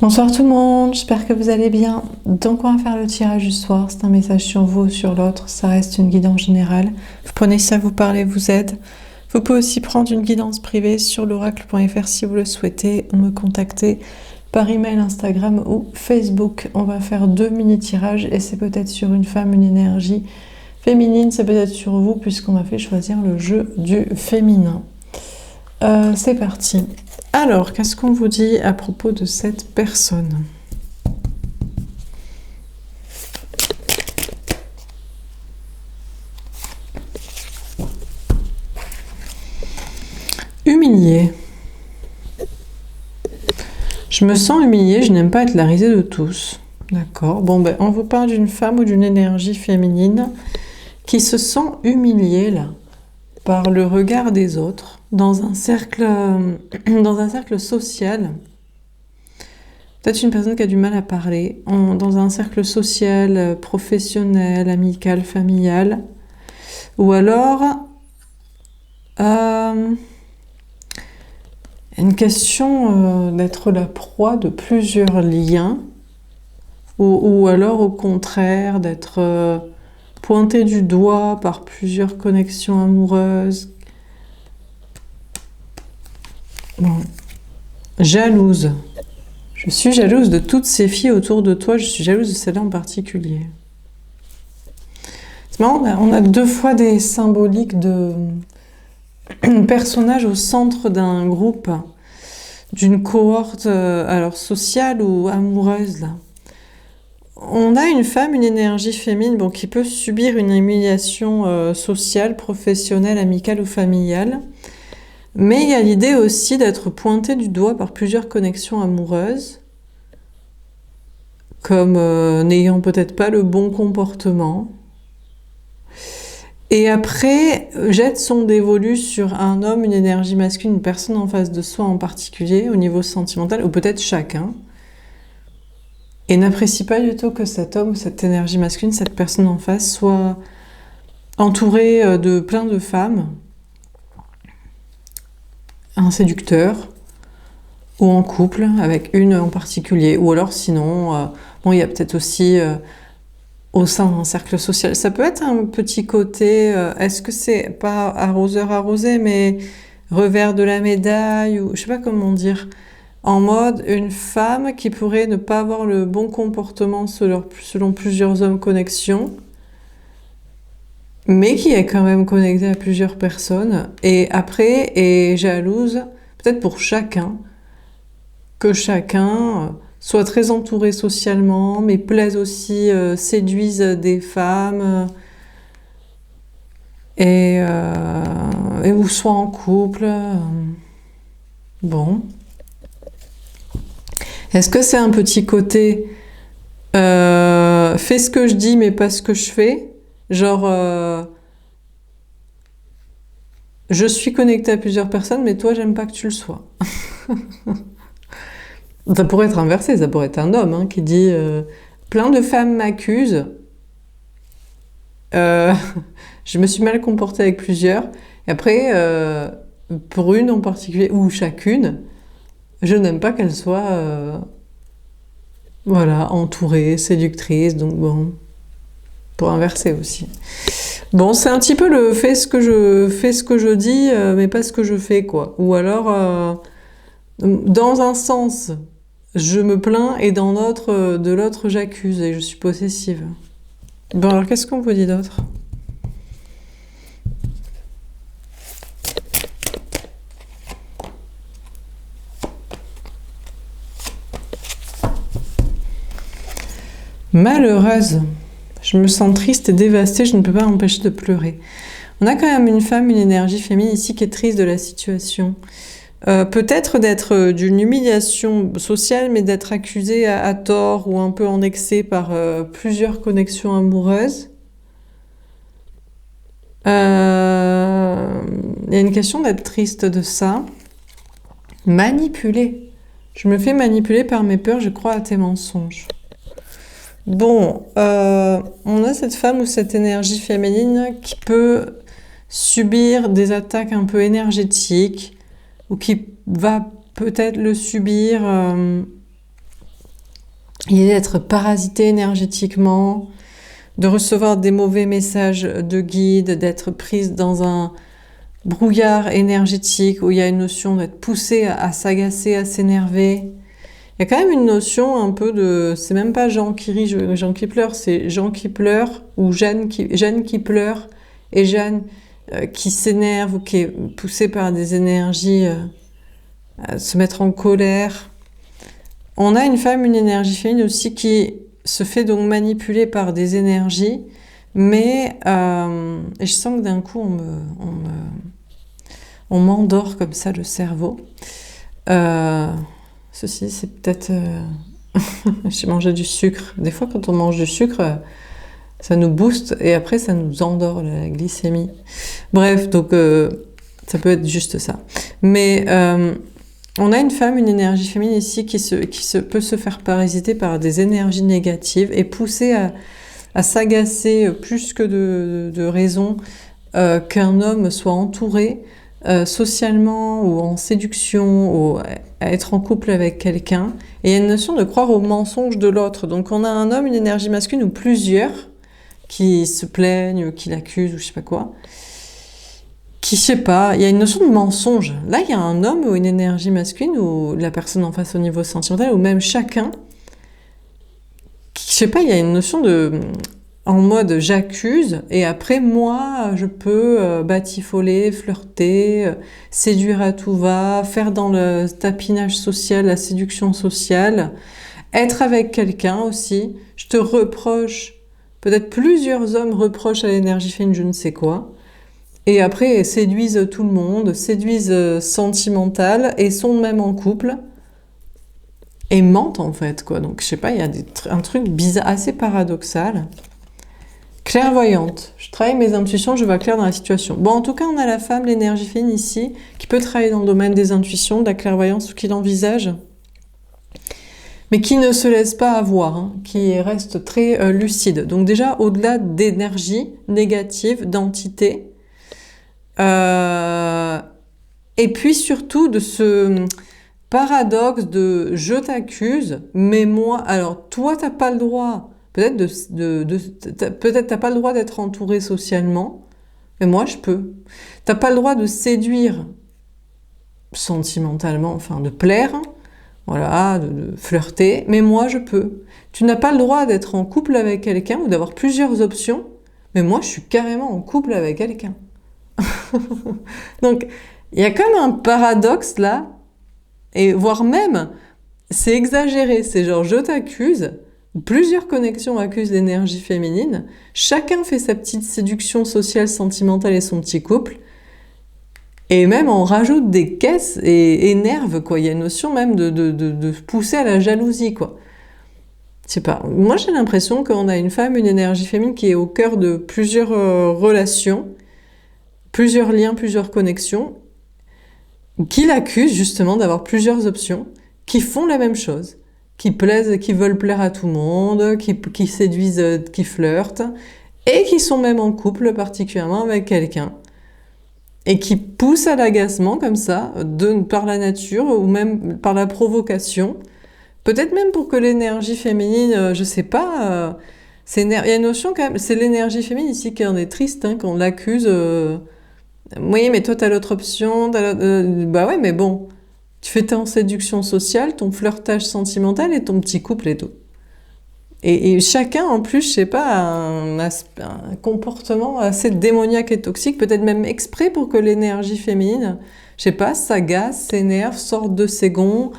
Bonsoir tout le monde, j'espère que vous allez bien. Donc on va faire le tirage du soir, c'est un message sur vous ou sur l'autre, ça reste une guidance générale. Vous prenez ça, vous parlez, vous aide. Vous pouvez aussi prendre une guidance privée sur l'oracle.fr si vous le souhaitez, ou me contacter par email, Instagram ou Facebook. On va faire 2 mini-tirages et c'est peut-être sur une femme, une énergie féminine, c'est peut-être sur vous puisqu'on m'a fait choisir le jeu du féminin. C'est parti. Alors, qu'est-ce qu'on vous dit à propos de cette personne? Humiliée. Je me sens humiliée, je n'aime pas être la risée de tous. D'accord. Bon, ben, on vous parle d'une femme ou d'une énergie féminine qui se sent humiliée, là, par le regard des autres, dans un cercle social. Peut-être une personne qui a du mal à parler, dans un cercle social, professionnel, amical, familial. Ou alors, une question d'être la proie de plusieurs liens. Ou alors, au contraire, d'être pointé du doigt par plusieurs connexions amoureuses. Bon. Jalouse. Je suis jalouse de toutes ces filles autour de toi, je suis jalouse de celle-là en particulier. C'est marrant, on a 2 fois des symboliques de personnages au centre d'un groupe, d'une cohorte alors sociale ou amoureuse, là. On a une femme, une énergie féminine, bon, qui peut subir une humiliation sociale, professionnelle, amicale ou familiale. Mais il y a l'idée aussi d'être pointée du doigt par plusieurs connexions amoureuses, comme n'ayant peut-être pas le bon comportement. Et après, jette son dévolu sur un homme, une énergie masculine, une personne en face de soi en particulier, au niveau sentimental, ou peut-être chacun, et n'apprécie pas du tout que cet homme, cette énergie masculine, cette personne en face, soit entourée de plein de femmes, un séducteur, ou en couple avec une en particulier, ou alors sinon, bon, il y a peut-être aussi au sein d'un cercle social, ça peut être un petit côté, est-ce que c'est pas arroseur arrosé, mais revers de la médaille, ou je sais pas comment dire, en mode une femme qui pourrait ne pas avoir le bon comportement selon plusieurs hommes connexions, mais qui est quand même connectée à plusieurs personnes, et après est jalouse, peut-être pour chacun, que chacun soit très entouré socialement, mais plaise aussi, séduise des femmes, et ou soit en couple. Bon. Est-ce que c'est un petit côté fais ce que je dis mais pas ce que je fais? Genre, je suis connectée à plusieurs personnes, mais toi, j'aime pas que tu le sois. Ça pourrait être inversé, ça pourrait être un homme qui dit plein de femmes m'accusent, je me suis mal comportée avec plusieurs, et après, pour une en particulier, ou chacune, je n'aime pas qu'elle soit voilà, entourée, séductrice, donc bon, pour inverser aussi. Bon, c'est un petit peu le fais ce que je dis, mais pas ce que je fais, quoi. Ou alors, dans un sens, je me plains, et dans l'autre, de l'autre, j'accuse et je suis possessive. Bon, alors qu'est-ce qu'on vous dit d'autre? Malheureuse. Je me sens triste et dévastée, je ne peux pas m'empêcher de pleurer. On a quand même une femme, une énergie féminine ici qui est triste de la situation. Peut-être d'être d'une humiliation sociale, mais d'être accusée à tort ou un peu en excès par plusieurs connexions amoureuses. Il y a une question d'être triste de ça. Manipulée. Je me fais manipuler par mes peurs, je crois à tes mensonges. Bon, on a cette femme ou cette énergie féminine qui peut subir des attaques un peu énergétiques, ou qui va peut-être le subir l'idée d'être parasité énergétiquement, de recevoir des mauvais messages de guide, d'être prise dans un brouillard énergétique où il y a une notion d'être poussé à s'agacer, à s'énerver. Il y a quand même une notion un peu de... C'est même pas Jean qui rit, Jean qui pleure, c'est Jean qui pleure ou Jeanne qui pleure et Jeanne qui s'énerve ou qui est poussée par des énergies à se mettre en colère. On a une femme, une énergie féminine aussi qui se fait donc manipuler par des énergies, mais et je sens que d'un coup on m'endort comme ça le cerveau. Ceci, c'est peut-être... J'ai mangé du sucre. Des fois, quand on mange du sucre, ça nous booste et après, ça nous endort la glycémie. Bref, donc ça peut être juste ça. Mais on a une femme, une énergie féminine ici qui peut se faire parasiter par des énergies négatives et pousser à s'agacer plus que de raison qu'un homme soit entouré socialement ou en séduction ou à être en couple avec quelqu'un. Et il y a une notion de croire au mensonge de l'autre. Donc on a un homme, une énergie masculine ou plusieurs qui se plaignent, qui l'accusent ou je sais pas quoi. Qui, je sais pas, il y a une notion de mensonge. Là, il y a un homme ou une énergie masculine ou la personne en face au niveau sentimental ou même chacun. Je sais pas, il y a une notion de... En mode j'accuse et après moi je peux batifoler, flirter, séduire à tout va, faire dans le tapinage social, la séduction sociale, être avec quelqu'un aussi. Je te reproche, peut-être plusieurs hommes reprochent à l'énergie féminine je ne sais quoi. Et après séduisent tout le monde, séduisent sentimental et sont même en couple. Et mentent en fait quoi. Donc je sais pas, il y a un truc bizarre, assez paradoxal. Clairvoyante. Je travaille mes intuitions, je vois clair dans la situation. Bon, en tout cas, on a la femme, l'énergie féminine ici, qui peut travailler dans le domaine des intuitions, de la clairvoyance, ou qui l'envisage, mais qui ne se laisse pas avoir, hein, qui reste très lucide. Donc déjà, au-delà d'énergie négative, d'entité, et puis surtout de ce paradoxe de « je t'accuse, mais moi... » Alors, toi, t'as pas le droit... Peut-être t'as pas le droit d'être entouré socialement, mais moi je peux. T'as pas le droit de séduire sentimentalement, enfin de plaire, voilà, de flirter, mais moi je peux. Tu n'as pas le droit d'être en couple avec quelqu'un ou d'avoir plusieurs options, mais moi je suis carrément en couple avec quelqu'un. Donc il y a quand même un paradoxe là, et voire même, c'est exagéré, c'est genre je t'accuse. Plusieurs connexions accusent l'énergie féminine, chacun fait sa petite séduction sociale, sentimentale et son petit couple, et même on rajoute des caisses et énerve, quoi. Il y a une notion même de pousser à la jalousie, quoi. Je sais pas, moi j'ai l'impression qu'on a une femme, une énergie féminine qui est au cœur de plusieurs relations, plusieurs liens, plusieurs connexions, qui l'accusent justement d'avoir plusieurs options, qui font la même chose. Qui plaisent, qui veulent plaire à tout le monde, qui séduisent, qui flirtent, et qui sont même en couple particulièrement avec quelqu'un, et qui poussent à l'agacement comme ça, par la nature, ou même par la provocation, peut-être même pour que l'énergie féminine, je sais pas, il y a une notion quand même, c'est l'énergie féminine ici qui en est triste, hein, qu'on l'accuse, oui mais toi t'as l'autre option, bah ouais mais bon, tu fais ta séduction sociale, ton flirtage sentimental et ton petit couple et tout. Et chacun, en plus, je sais pas, a un comportement assez démoniaque et toxique, peut-être même exprès pour que l'énergie féminine, je sais pas, s'agace, s'énerve, sorte de ses gonds.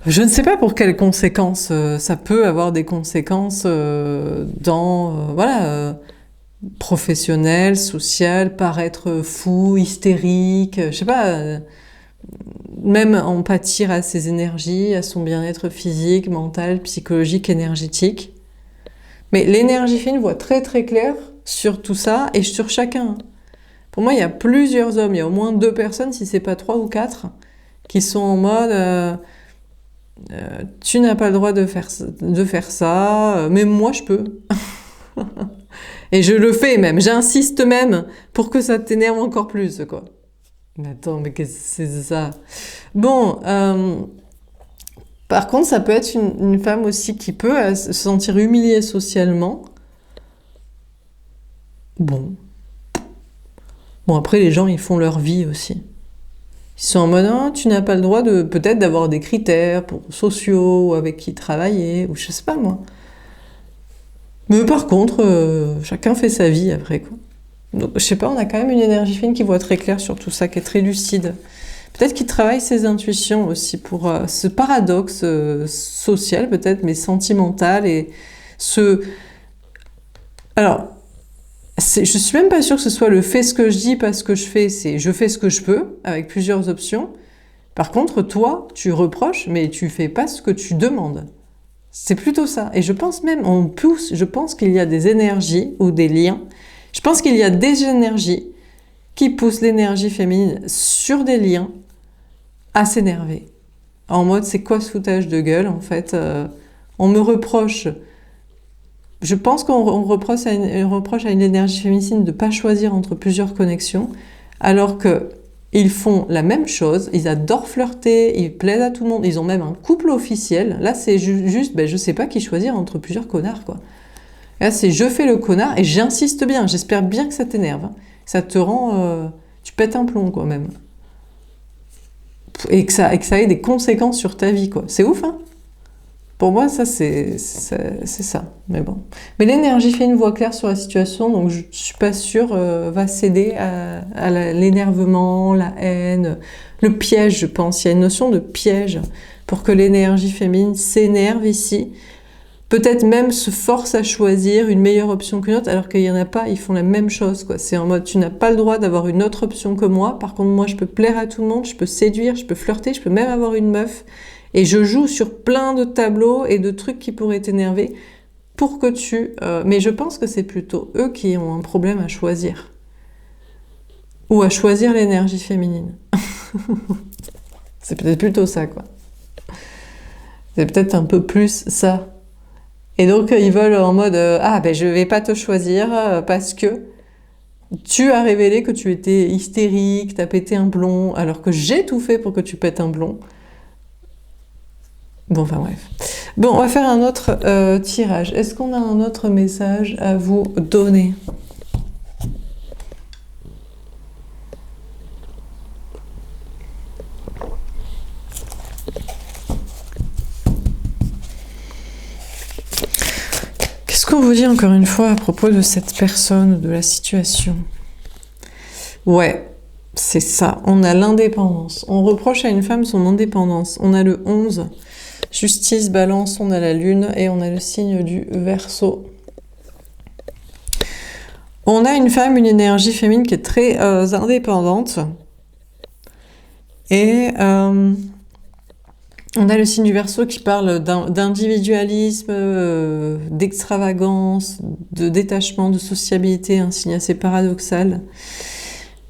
Je ne sais pas pour quelles conséquences. Ça peut avoir des conséquences professionnelles, sociales, paraître fou, hystérique, je sais pas... même en pâtir à ses énergies, à son bien-être physique, mental, psychologique, énergétique. Mais l'énergie fine voit très très clair sur tout ça et sur chacun. Pour moi, il y a plusieurs hommes, il y a au moins 2 personnes, si c'est pas 3 ou 4, qui sont en mode tu n'as pas le droit de faire ça, mais moi je peux. Et je le fais même, j'insiste même pour que ça t'énerve encore plus, quoi. Mais attends, mais qu'est-ce que c'est ça? Bon, Par contre, ça peut être une femme aussi qui peut se sentir humiliée socialement. Bon. Bon, après, les gens, ils font leur vie aussi. Ils sont en mode, ah, tu n'as pas le droit de peut-être d'avoir des critères sociaux, ou avec qui travailler, ou je sais pas moi. Mais par contre, chacun fait sa vie après, quoi. Donc, je sais pas, on a quand même une énergie fine qui voit très clair sur tout ça, qui est très lucide. Peut-être qu'il travaille ses intuitions aussi pour ce paradoxe social, peut-être, mais sentimental, et ce... Alors, je suis même pas sûre que ce soit le fait ce que je dis, pas ce que je fais, c'est je fais ce que je peux, avec plusieurs options. Par contre, toi, tu reproches, mais tu fais pas ce que tu demandes. C'est plutôt ça. Et je pense même, on pousse, je pense qu'il y a des énergies ou des liens. Je pense qu'il y a des énergies qui poussent l'énergie féminine sur des liens à s'énerver. En mode, c'est quoi ce foutage de gueule, en fait on me reproche... Je pense qu'on reproche à une énergie féminine de ne pas choisir entre plusieurs connexions, alors qu'ils font la même chose, ils adorent flirter, ils plaisent à tout le monde, ils ont même un couple officiel. Là, c'est juste, ben, je sais pas qui choisir entre plusieurs connards, quoi. Et là, c'est je fais le connard et j'insiste bien, j'espère bien que ça t'énerve. Hein. Ça te rend... tu pètes un plomb, quoi, même. Et que ça ait des conséquences sur ta vie, quoi. C'est ouf, hein? Pour moi, ça, c'est ça. Mais bon. Mais l'énergie fait une voix claire sur la situation, donc je suis pas sûre va céder à l'énervement, la haine, le piège, je pense. Il y a une notion de piège pour que l'énergie féminine s'énerve ici. Peut-être même se force à choisir une meilleure option qu'une autre, alors qu'il n'y en a pas, ils font la même chose, quoi. C'est en mode, tu n'as pas le droit d'avoir une autre option que moi. Par contre, moi, je peux plaire à tout le monde, je peux séduire, je peux flirter, je peux même avoir une meuf. Et je joue sur plein de tableaux et de trucs qui pourraient t'énerver pour que tu... mais je pense que c'est plutôt eux qui ont un problème à choisir. Ou à choisir l'énergie féminine. C'est peut-être plutôt ça, quoi. C'est peut-être un peu plus ça. Et donc, ils veulent en mode ah, ben je vais pas te choisir parce que tu as révélé que tu étais hystérique, t'as pété un plomb, alors que j'ai tout fait pour que tu pètes un plomb. Bon, enfin bref. Bon, on va faire un autre tirage. Est-ce qu'on a un autre message à vous donner? Qu'est-ce qu'on vous dit encore une fois à propos de cette personne, de la situation? Ouais, c'est ça. On a l'indépendance. On reproche à une femme son indépendance. On a le 11. Justice, balance, on a la lune et on a le signe du Verseau. On a une femme, une énergie féminine qui est très indépendante. Et on a le signe du Verseau qui parle d'individualisme, d'extravagance, de détachement, de sociabilité, un signe assez paradoxal.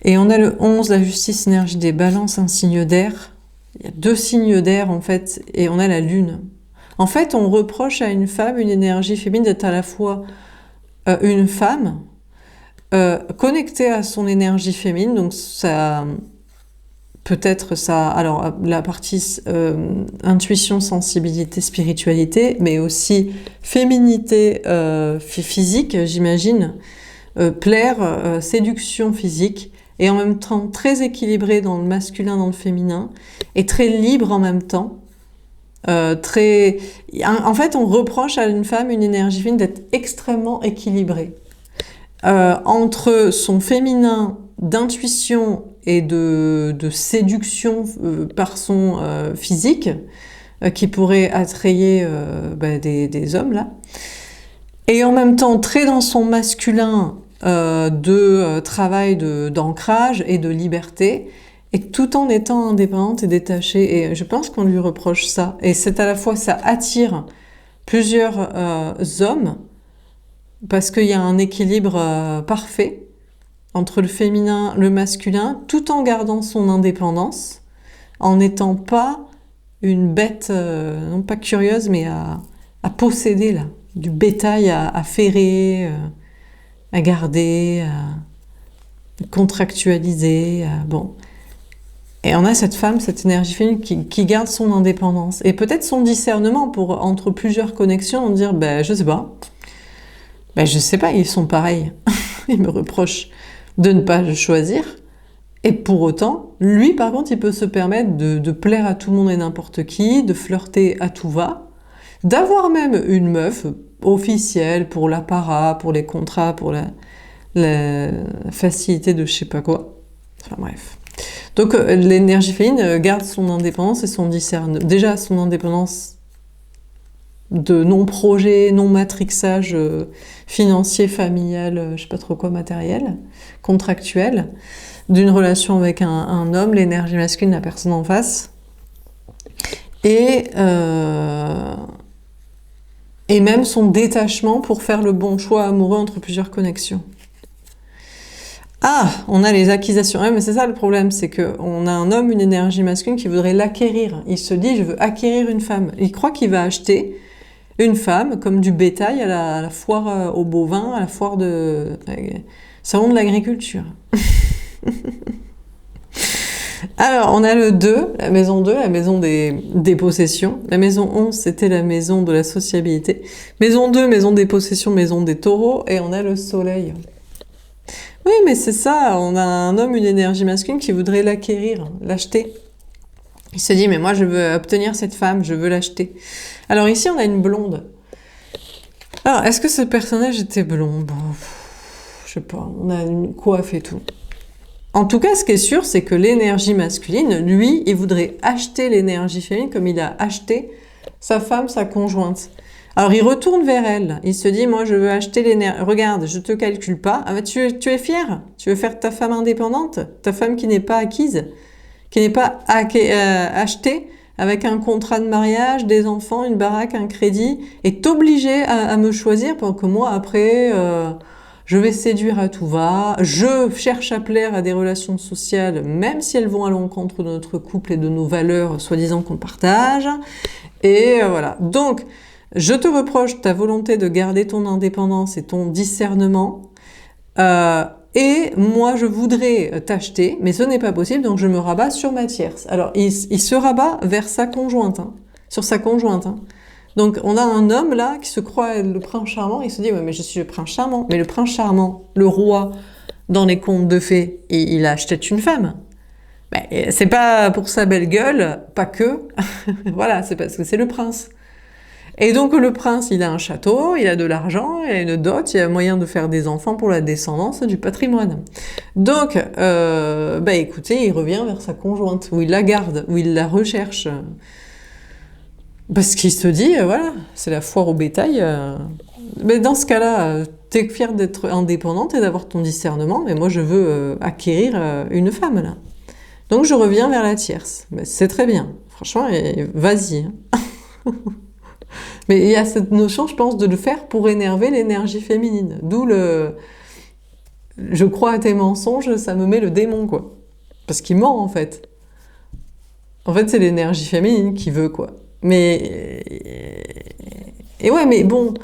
Et on a le 11, la justice, énergie des balances, un signe d'air. Il y a deux signes d'air, en fait, et on a la lune. En fait, on reproche à une femme, une énergie féminine, d'être à la fois une femme, connectée à son énergie féminine, donc ça... Peut-être ça... Alors, la partie intuition, sensibilité, spiritualité, mais aussi féminité physique, j'imagine, plaire, séduction physique, et en même temps très équilibré dans le masculin, dans le féminin, et très libre en même temps. En fait, on reproche à une femme, une énergie féminine, d'être extrêmement équilibrée. Entre son féminin d'intuition et de séduction par son physique, qui pourrait attrayer des hommes, là, et en même temps très dans son masculin, de travail d'ancrage et de liberté, et tout en étant indépendante et détachée. Et je pense qu'on lui reproche ça. Et c'est à la fois, ça attire plusieurs hommes, parce qu'il y a un équilibre parfait entre le féminin, le masculin, tout en gardant son indépendance, en n'étant pas une bête, non pas curieuse, mais à posséder, là, du bétail à ferrer, à garder, à contractualiser, bon. Et on a cette femme, cette énergie féminine qui garde son indépendance. Et peut-être son discernement pour, entre plusieurs connexions, dire, ben, je sais pas. Ben, je sais pas, ils sont pareils. Ils me reprochent de ne pas le choisir. Et pour autant, lui, par contre, il peut se permettre de plaire à tout le monde et n'importe qui, de flirter à tout va, d'avoir même une meuf officielle pour l'apparat, pour les contrats, pour la facilité de je sais pas quoi. Enfin bref. Donc l'énergie féminine garde son indépendance et son discernement. Déjà son indépendance de non-projet, non-matrixage financier, familial, je sais pas trop quoi, matériel, contractuel, d'une relation avec un homme, l'énergie masculine, la personne en face, et même son détachement pour faire le bon choix amoureux entre plusieurs connexions. Ah, on a les acquisitions. Ouais, mais c'est ça le problème, c'est qu'on a un homme, une énergie masculine qui voudrait l'acquérir. Il se dit, je veux acquérir une femme. Il croit qu'il va acheter une femme comme du bétail à la foire aux bovins, à la foire de salon de l'agriculture. Alors, on a le 2, la maison 2, la maison des possessions. La maison 11, c'était la maison de la sociabilité. Maison 2, maison des possessions, maison des taureaux. Et on a le soleil. Oui, mais c'est ça, on a un homme, une énergie masculine qui voudrait l'acquérir, l'acheter. Il se dit, mais moi je veux obtenir cette femme, je veux l'acheter. Alors ici, on a une blonde. Alors, est-ce que ce personnage était blond? Bon, je sais pas, on a une coiffe et tout. En tout cas, ce qui est sûr, c'est que l'énergie masculine, lui, il voudrait acheter l'énergie féminine comme il a acheté sa femme, sa conjointe. Alors, il retourne vers elle. Il se dit, moi, je veux acheter l'énergie. Regarde, je te calcule pas. Ah, bah, tu es fier? Tu veux faire ta femme indépendante? Ta femme qui n'est pas acquise? Qui n'est pas achetée avec un contrat de mariage, des enfants, une baraque, un crédit, et t'obliger à me choisir pour que moi, après, je vais séduire à tout va. Je cherche à plaire à des relations sociales, même si elles vont à l'encontre de notre couple et de nos valeurs, soi-disant qu'on partage. Et voilà. Donc, je te reproche ta volonté de garder ton indépendance et ton discernement. Et moi, je voudrais t'acheter, mais ce n'est pas possible, donc je me rabats sur ma tierce. Alors, il se rabat vers sa conjointe, sur sa conjointe. Donc, on a un homme, là, qui se croit le prince charmant, il se dit, ouais, mais je suis le prince charmant. Mais le prince charmant, le roi, dans les contes de fées, il a acheté une femme. Ben, c'est pas pour sa belle gueule, pas que. Voilà, c'est parce que c'est le prince. Et donc le prince, il a un château, il a de l'argent, il a une dot, il a moyen de faire des enfants pour la descendance du patrimoine. Donc, bah écoutez, il revient vers sa conjointe, où il la garde, où il la recherche. Parce qu'il se dit, voilà, c'est la foire au bétail. Mais dans ce cas-là, t'es fière d'être indépendante et d'avoir ton discernement, mais moi je veux acquérir une femme, là. Donc je reviens vers la tierce. Mais c'est très bien, franchement, vas-y. Mais il y a cette notion, je pense, de le faire pour énerver l'énergie féminine. D'où le « je crois à tes mensonges, ça me met le démon », quoi. Parce qu'il ment, en fait. En fait, c'est l'énergie féminine qui veut, quoi. Mais... Et ouais, mais bon...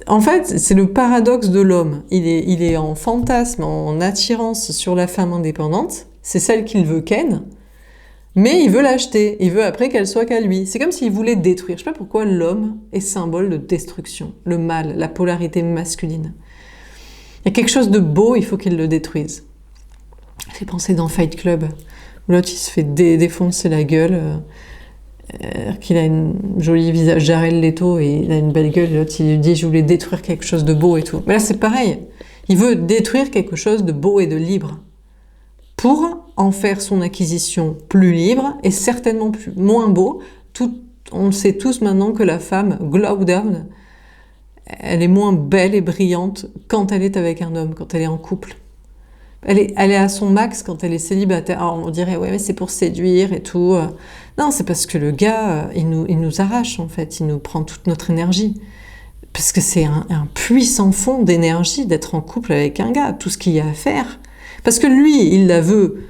En fait, c'est le paradoxe de l'homme. Il est en fantasme, en attirance sur la femme indépendante. C'est celle qu'il veut ken. Mais il veut l'acheter, il veut après qu'elle soit qu'à lui. C'est comme s'il voulait détruire. Je sais pas pourquoi l'homme est symbole de destruction, le mal, la polarité masculine. Il y a quelque chose de beau, il faut qu'il le détruise. Ça fait penser dans Fight Club, où l'autre il se fait défoncer la gueule, qu'il a une jolie visage, Jared Leto, et il a une belle gueule, et l'autre il lui dit « je voulais détruire quelque chose de beau et tout ». Mais là c'est pareil, il veut détruire quelque chose de beau et de libre, pour en faire son acquisition plus libre et certainement moins beau. On le sait tous maintenant que la femme, glow down, elle est moins belle et brillante quand elle est avec un homme, quand elle est en couple. Elle est à son max quand elle est célibataire. Alors on dirait, ouais, mais c'est pour séduire et tout. Non, c'est parce que le gars, il nous arrache en fait, il nous prend toute notre énergie. Parce que c'est un puissant fond d'énergie d'être en couple avec un gars, tout ce qu'il y a à faire. Parce que lui, il la veut.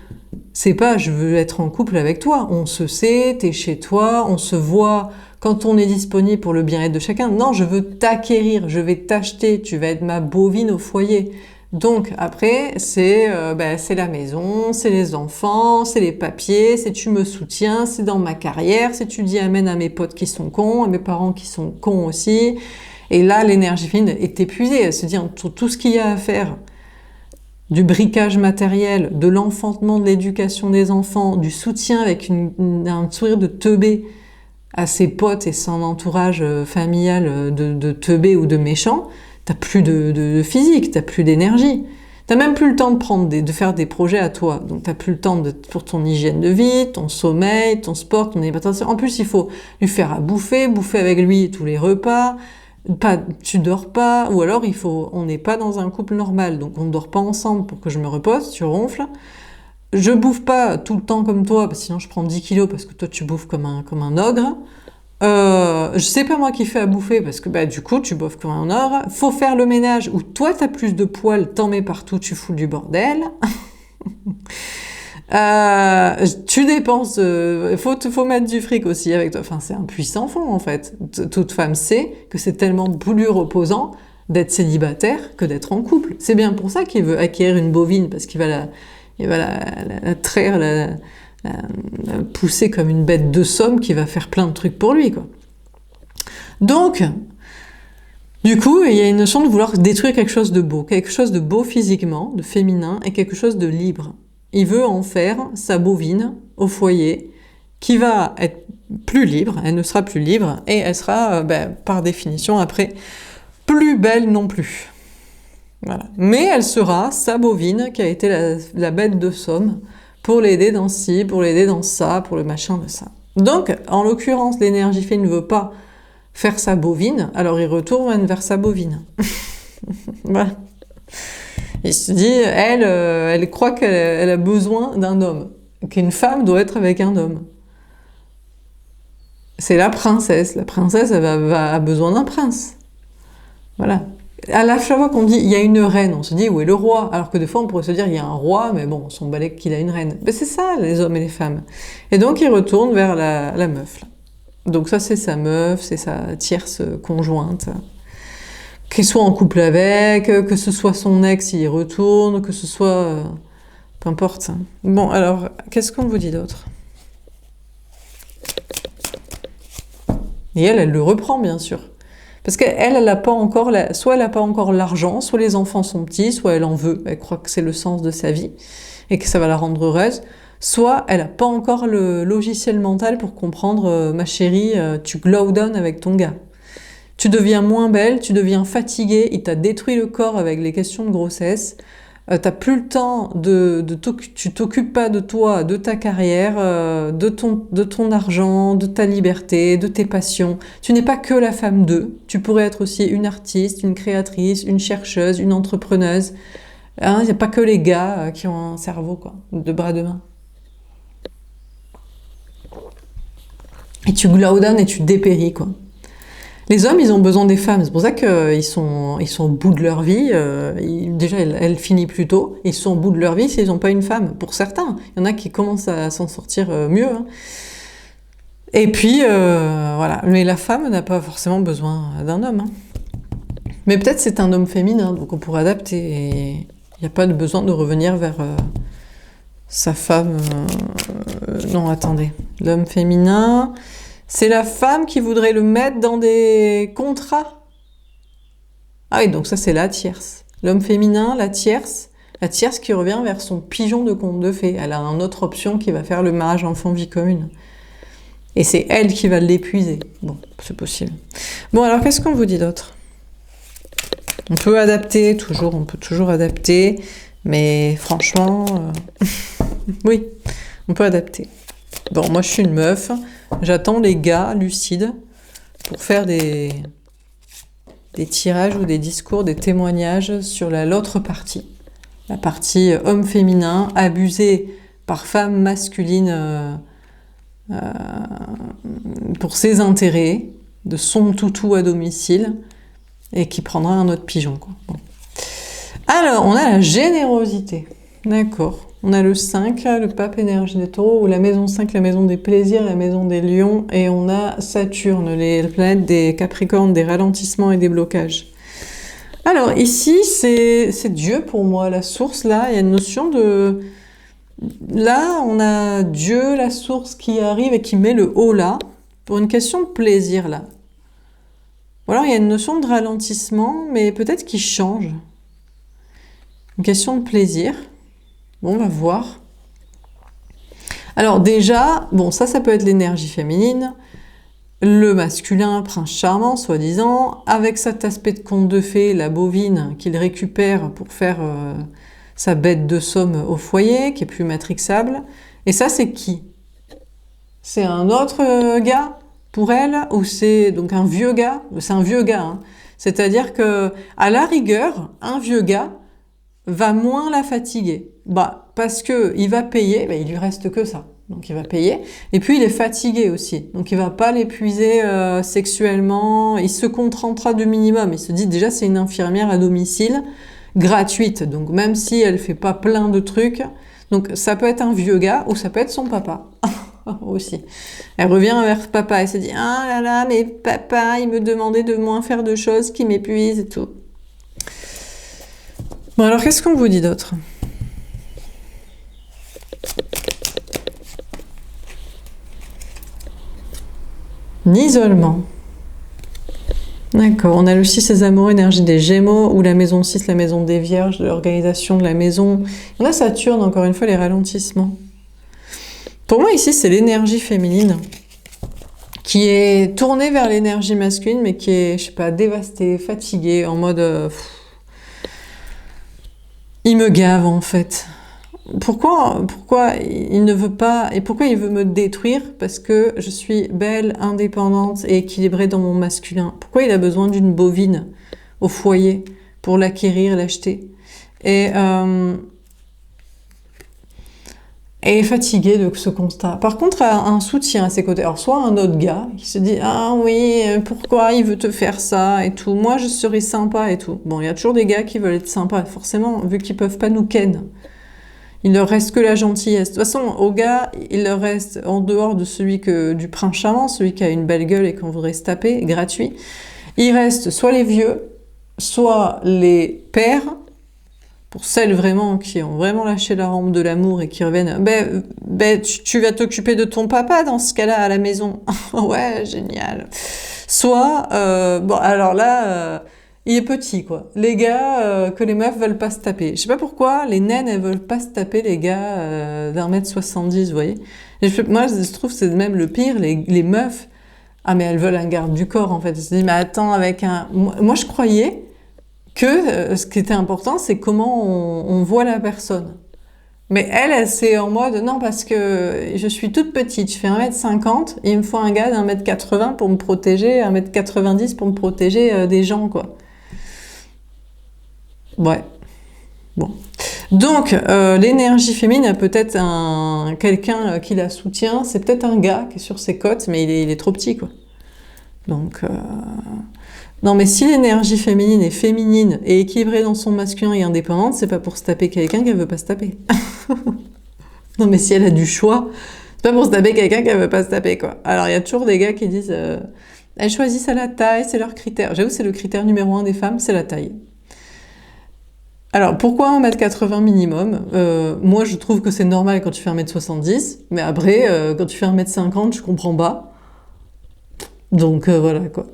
C'est pas « je veux être en couple avec toi ». On se sait, t'es chez toi, on se voit quand on est disponible pour le bien-être de chacun. Non, je veux t'acquérir, je vais t'acheter, tu vas être ma bovine au foyer. Donc après, c'est la maison, c'est les enfants, c'est les papiers, c'est tu me soutiens, c'est dans ma carrière, c'est tu dis amen à mes potes qui sont cons, à mes parents qui sont cons aussi. Et là, l'énergie féminine est épuisée. Elle se dit, entre tout ce qu'il y a à faire, du briquage matériel, de l'enfantement, de l'éducation des enfants, du soutien avec un sourire de teubé à ses potes et son entourage familial de teubé ou de méchants, t'as plus de physique, t'as plus d'énergie. T'as même plus le temps de faire des projets à toi. Donc t'as plus le temps pour ton hygiène de vie, ton sommeil, ton sport, ton alimentation. En plus, il faut lui faire à bouffer avec lui tous les repas. Tu dors pas, ou alors on n'est pas dans un couple normal, donc on ne dort pas ensemble pour que je me repose, tu ronfles. Je bouffe pas tout le temps comme toi, parce que sinon je prends 10 kilos parce que toi tu bouffes comme un ogre. C'est pas moi qui fais à bouffer parce que du coup tu bouffes comme un ogre. Faut faire le ménage où toi t'as plus de poils, t'en mets partout, tu fous du bordel. Tu dépenses, faut mettre du fric aussi avec toi. Enfin, c'est un puissant fond en fait. Toute femme sait que c'est tellement plus reposant d'être célibataire que d'être en couple. C'est bien pour ça qu'il veut acquérir une bovine parce qu'il va la traire, la pousser comme une bête de somme qui va faire plein de trucs pour lui, quoi. Donc, du coup, il y a une notion de vouloir détruire quelque chose de beau physiquement, de féminin, et quelque chose de libre. Il veut en faire sa bovine au foyer, qui va être plus libre, elle ne sera plus libre, et elle sera, par définition, après, plus belle non plus. Voilà. Mais elle sera sa bovine, qui a été la bête de somme, pour l'aider dans ci, pour l'aider dans ça, pour le machin de ça. Donc, en l'occurrence, l'énergie féminine ne veut pas faire sa bovine, alors il retourne vers sa bovine. Voilà. Il se dit, elle croit qu'elle a besoin d'un homme, qu'une femme doit être avec un homme. C'est la princesse. La princesse, elle a besoin d'un prince. Voilà. À la fois qu'on dit, il y a une reine, on se dit, où est le roi? Alors que des fois, on pourrait se dire, il y a un roi, mais bon, on s'en balèque qu'il a une reine. Mais c'est ça, les hommes et les femmes. Et donc, il retourne vers la meuf, là. Donc ça, c'est sa meuf, c'est sa tierce conjointe. Qu'il soit en couple avec, que ce soit son ex, il y retourne, que ce soit... peu importe. Bon, alors, qu'est-ce qu'on vous dit d'autre? Et elle le reprend, bien sûr. Parce qu'elle n'a pas encore... Soit elle n'a pas encore l'argent, soit les enfants sont petits, soit elle en veut, elle croit que c'est le sens de sa vie, et que ça va la rendre heureuse. Soit elle n'a pas encore le logiciel mental pour comprendre ma chérie, tu glow down avec ton gars. Tu deviens moins belle, tu deviens fatiguée, il t'a détruit le corps avec les questions de grossesse, t'as plus le temps tu t'occupes pas de toi, de ta carrière, de ton argent, de ta liberté, de tes passions. Tu n'es pas que la femme d'eux, tu pourrais être aussi une artiste, une créatrice, une chercheuse, une entrepreneuse. Hein, il n'y a pas que les gars qui ont un cerveau, quoi, de bras de main. Et tu glow down et tu dépéris, quoi. Les hommes, ils ont besoin des femmes. C'est pour ça qu'ils sont au bout de leur vie. Déjà, elle finit plus tôt. Ils sont au bout de leur vie s'ils n'ont pas une femme. Pour certains, il y en a qui commencent à s'en sortir mieux. Hein. Et puis, voilà. Mais la femme n'a pas forcément besoin d'un homme. Hein. Mais peut-être c'est un homme féminin, donc on pourrait adapter. Et il n'y a pas de besoin de revenir vers sa femme. Non, attendez. L'homme féminin... C'est la femme qui voudrait le mettre dans des contrats. Ah oui, donc ça c'est la tierce. L'homme féminin, la tierce qui revient vers son pigeon de conte de fées. Elle a une autre option qui va faire le mariage enfant-vie commune. Et c'est elle qui va l'épuiser. Bon, c'est possible. Bon, alors qu'est-ce qu'on vous dit d'autre? On peut adapter, on peut toujours adapter, mais franchement, oui, on peut adapter. Bon, moi je suis une meuf, j'attends les gars lucides pour faire des tirages ou des discours, des témoignages sur l'autre partie. La partie homme-féminin, abusé par femme masculine pour ses intérêts, de son toutou à domicile, et qui prendra un autre pigeon, quoi. Bon. Alors, on a la générosité. D'accord. On a le 5, le pape énergie des taureaux, ou la maison 5, la maison des plaisirs, la maison des lions, et on a Saturne, les planètes des capricornes, des ralentissements et des blocages. Alors ici, c'est Dieu pour moi, la source, là, il y a une notion de... Là, on a Dieu, la source qui arrive et qui met le haut là, pour une question de plaisir là. Ou alors il y a une notion de ralentissement, mais peut-être qui change. Une question de plaisir. Bon, on va voir. Alors déjà, bon, ça peut être l'énergie féminine. Le masculin, prince charmant, soi-disant, avec cet aspect de conte de fées, la bovine, qu'il récupère pour faire sa bête de somme au foyer, qui est plus matrixable. Et ça, c'est qui? C'est un autre gars pour elle, ou c'est donc un vieux gars? C'est un vieux gars, hein. C'est-à-dire que, à la rigueur, un vieux gars va moins la fatiguer. Bah, parce que il va payer, bah, il lui reste que ça. Donc il va payer. Et puis il est fatigué aussi. Donc il va pas l'épuiser sexuellement. Il se contentera du minimum. Il se dit déjà c'est une infirmière à domicile, gratuite. Donc même si elle fait pas plein de trucs. Donc ça peut être un vieux gars ou ça peut être son papa. Aussi. Elle revient vers papa et se dit ah là là mais papa il me demandait de moins faire de choses qui m'épuisent et tout. Bon alors qu'est-ce qu'on vous dit d'autre? L'isolement. D'accord, on a aussi ces amoureux énergie des Gémeaux, ou la maison 6, la maison des Vierges, de l'organisation de la maison. On a Saturne, encore une fois, les ralentissements. Pour moi, ici, c'est l'énergie féminine qui est tournée vers l'énergie masculine, mais qui est, je sais pas, dévastée, fatiguée, en mode... il me gave, en fait. Pourquoi il ne veut pas, et pourquoi il veut me détruire? Parce que je suis belle, indépendante et équilibrée dans mon masculin. Pourquoi il a besoin d'une bovine au foyer pour l'acquérir, l'acheter? Et est fatigué de ce constat. Par contre, a un soutien à ses côtés. Alors, soit un autre gars qui se dit « Ah oui, pourquoi il veut te faire ça ?» et tout. « Moi, je serai sympa et tout. » Bon, il y a toujours des gars qui veulent être sympas, forcément, vu qu'ils peuvent pas nous ken. Il leur reste que la gentillesse. De toute façon, aux gars, il leur reste, en dehors de celui du prince charmant, celui qui a une belle gueule et qu'on voudrait se taper, gratuit, il reste soit les vieux, soit les pères, pour celles vraiment qui ont vraiment lâché la rampe de l'amour et qui reviennent, tu vas t'occuper de ton papa dans ce cas-là à la maison. Ouais, génial. Soit, bon, alors là, il est petit, quoi. Les gars que les meufs veulent pas se taper. Je sais pas pourquoi, les naines, elles veulent pas se taper les gars d'1m70, vous voyez. Moi, je trouve que c'est même le pire, les meufs, ah mais elles veulent un garde du corps, en fait. Elles se disent, mais attends, avec un... Moi, je croyais que ce qui était important, c'est comment on voit la personne. Mais elle c'est en mode, non, parce que je suis toute petite, je fais 1m50, il me faut un gars d'1m80 pour me protéger, 1m90 pour me protéger des gens, quoi. Ouais. Bon. Donc, l'énergie féminine a peut-être quelqu'un qui la soutient, c'est peut-être un gars qui est sur ses côtes, mais il est trop petit, quoi. Donc... Non, mais si l'énergie féminine est féminine et équilibrée dans son masculin et indépendante, c'est pas pour se taper quelqu'un qu'elle veut pas se taper. Non, mais si elle a du choix, c'est pas pour se taper quelqu'un qu'elle veut pas se taper, quoi. Alors, il y a toujours des gars qui disent elles choisissent à la taille, c'est leur critère. J'avoue, c'est le critère numéro 1 des femmes, c'est la taille. Alors, pourquoi 1m80 minimum? Moi, je trouve que c'est normal quand tu fais 1m70, mais après, quand tu fais 1m50, je comprends pas. Donc, voilà, quoi.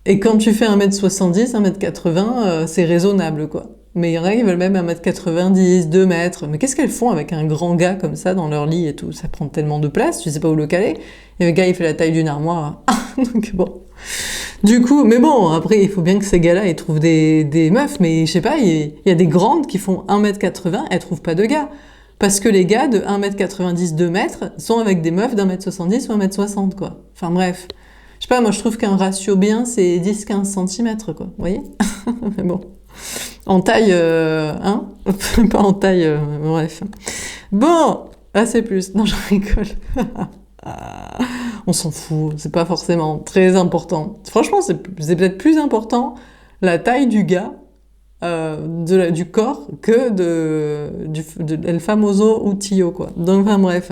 Et quand tu fais 1m70, 1m80, c'est raisonnable, quoi. Mais il y en a qui veulent même 1m90, 2 mètres. Mais qu'est-ce qu'elles font avec un grand gars comme ça dans leur lit et tout? Ça prend tellement de place, tu sais pas où le caler. Et le gars, il fait la taille d'une armoire. Donc bon. Du coup, mais bon, après, il faut bien que ces gars-là, ils trouvent des meufs. Mais je sais pas, il y a des grandes qui font 1m80, elles trouvent pas de gars. Parce que les gars de 1m90, 2 mètres sont avec des meufs d'1m70 ou 1m60, quoi. Enfin bref. Je sais pas, moi je trouve qu'un ratio bien, c'est 10-15 cm, quoi. Vous voyez? Mais bon. En taille, hein? Pas en taille, bref. Bon, là c'est plus. Non, je rigole. On s'en fout, c'est pas forcément très important. Franchement, c'est peut-être plus important la taille du gars, du corps, que de El Famoso ou Tio, quoi. Donc, enfin bref.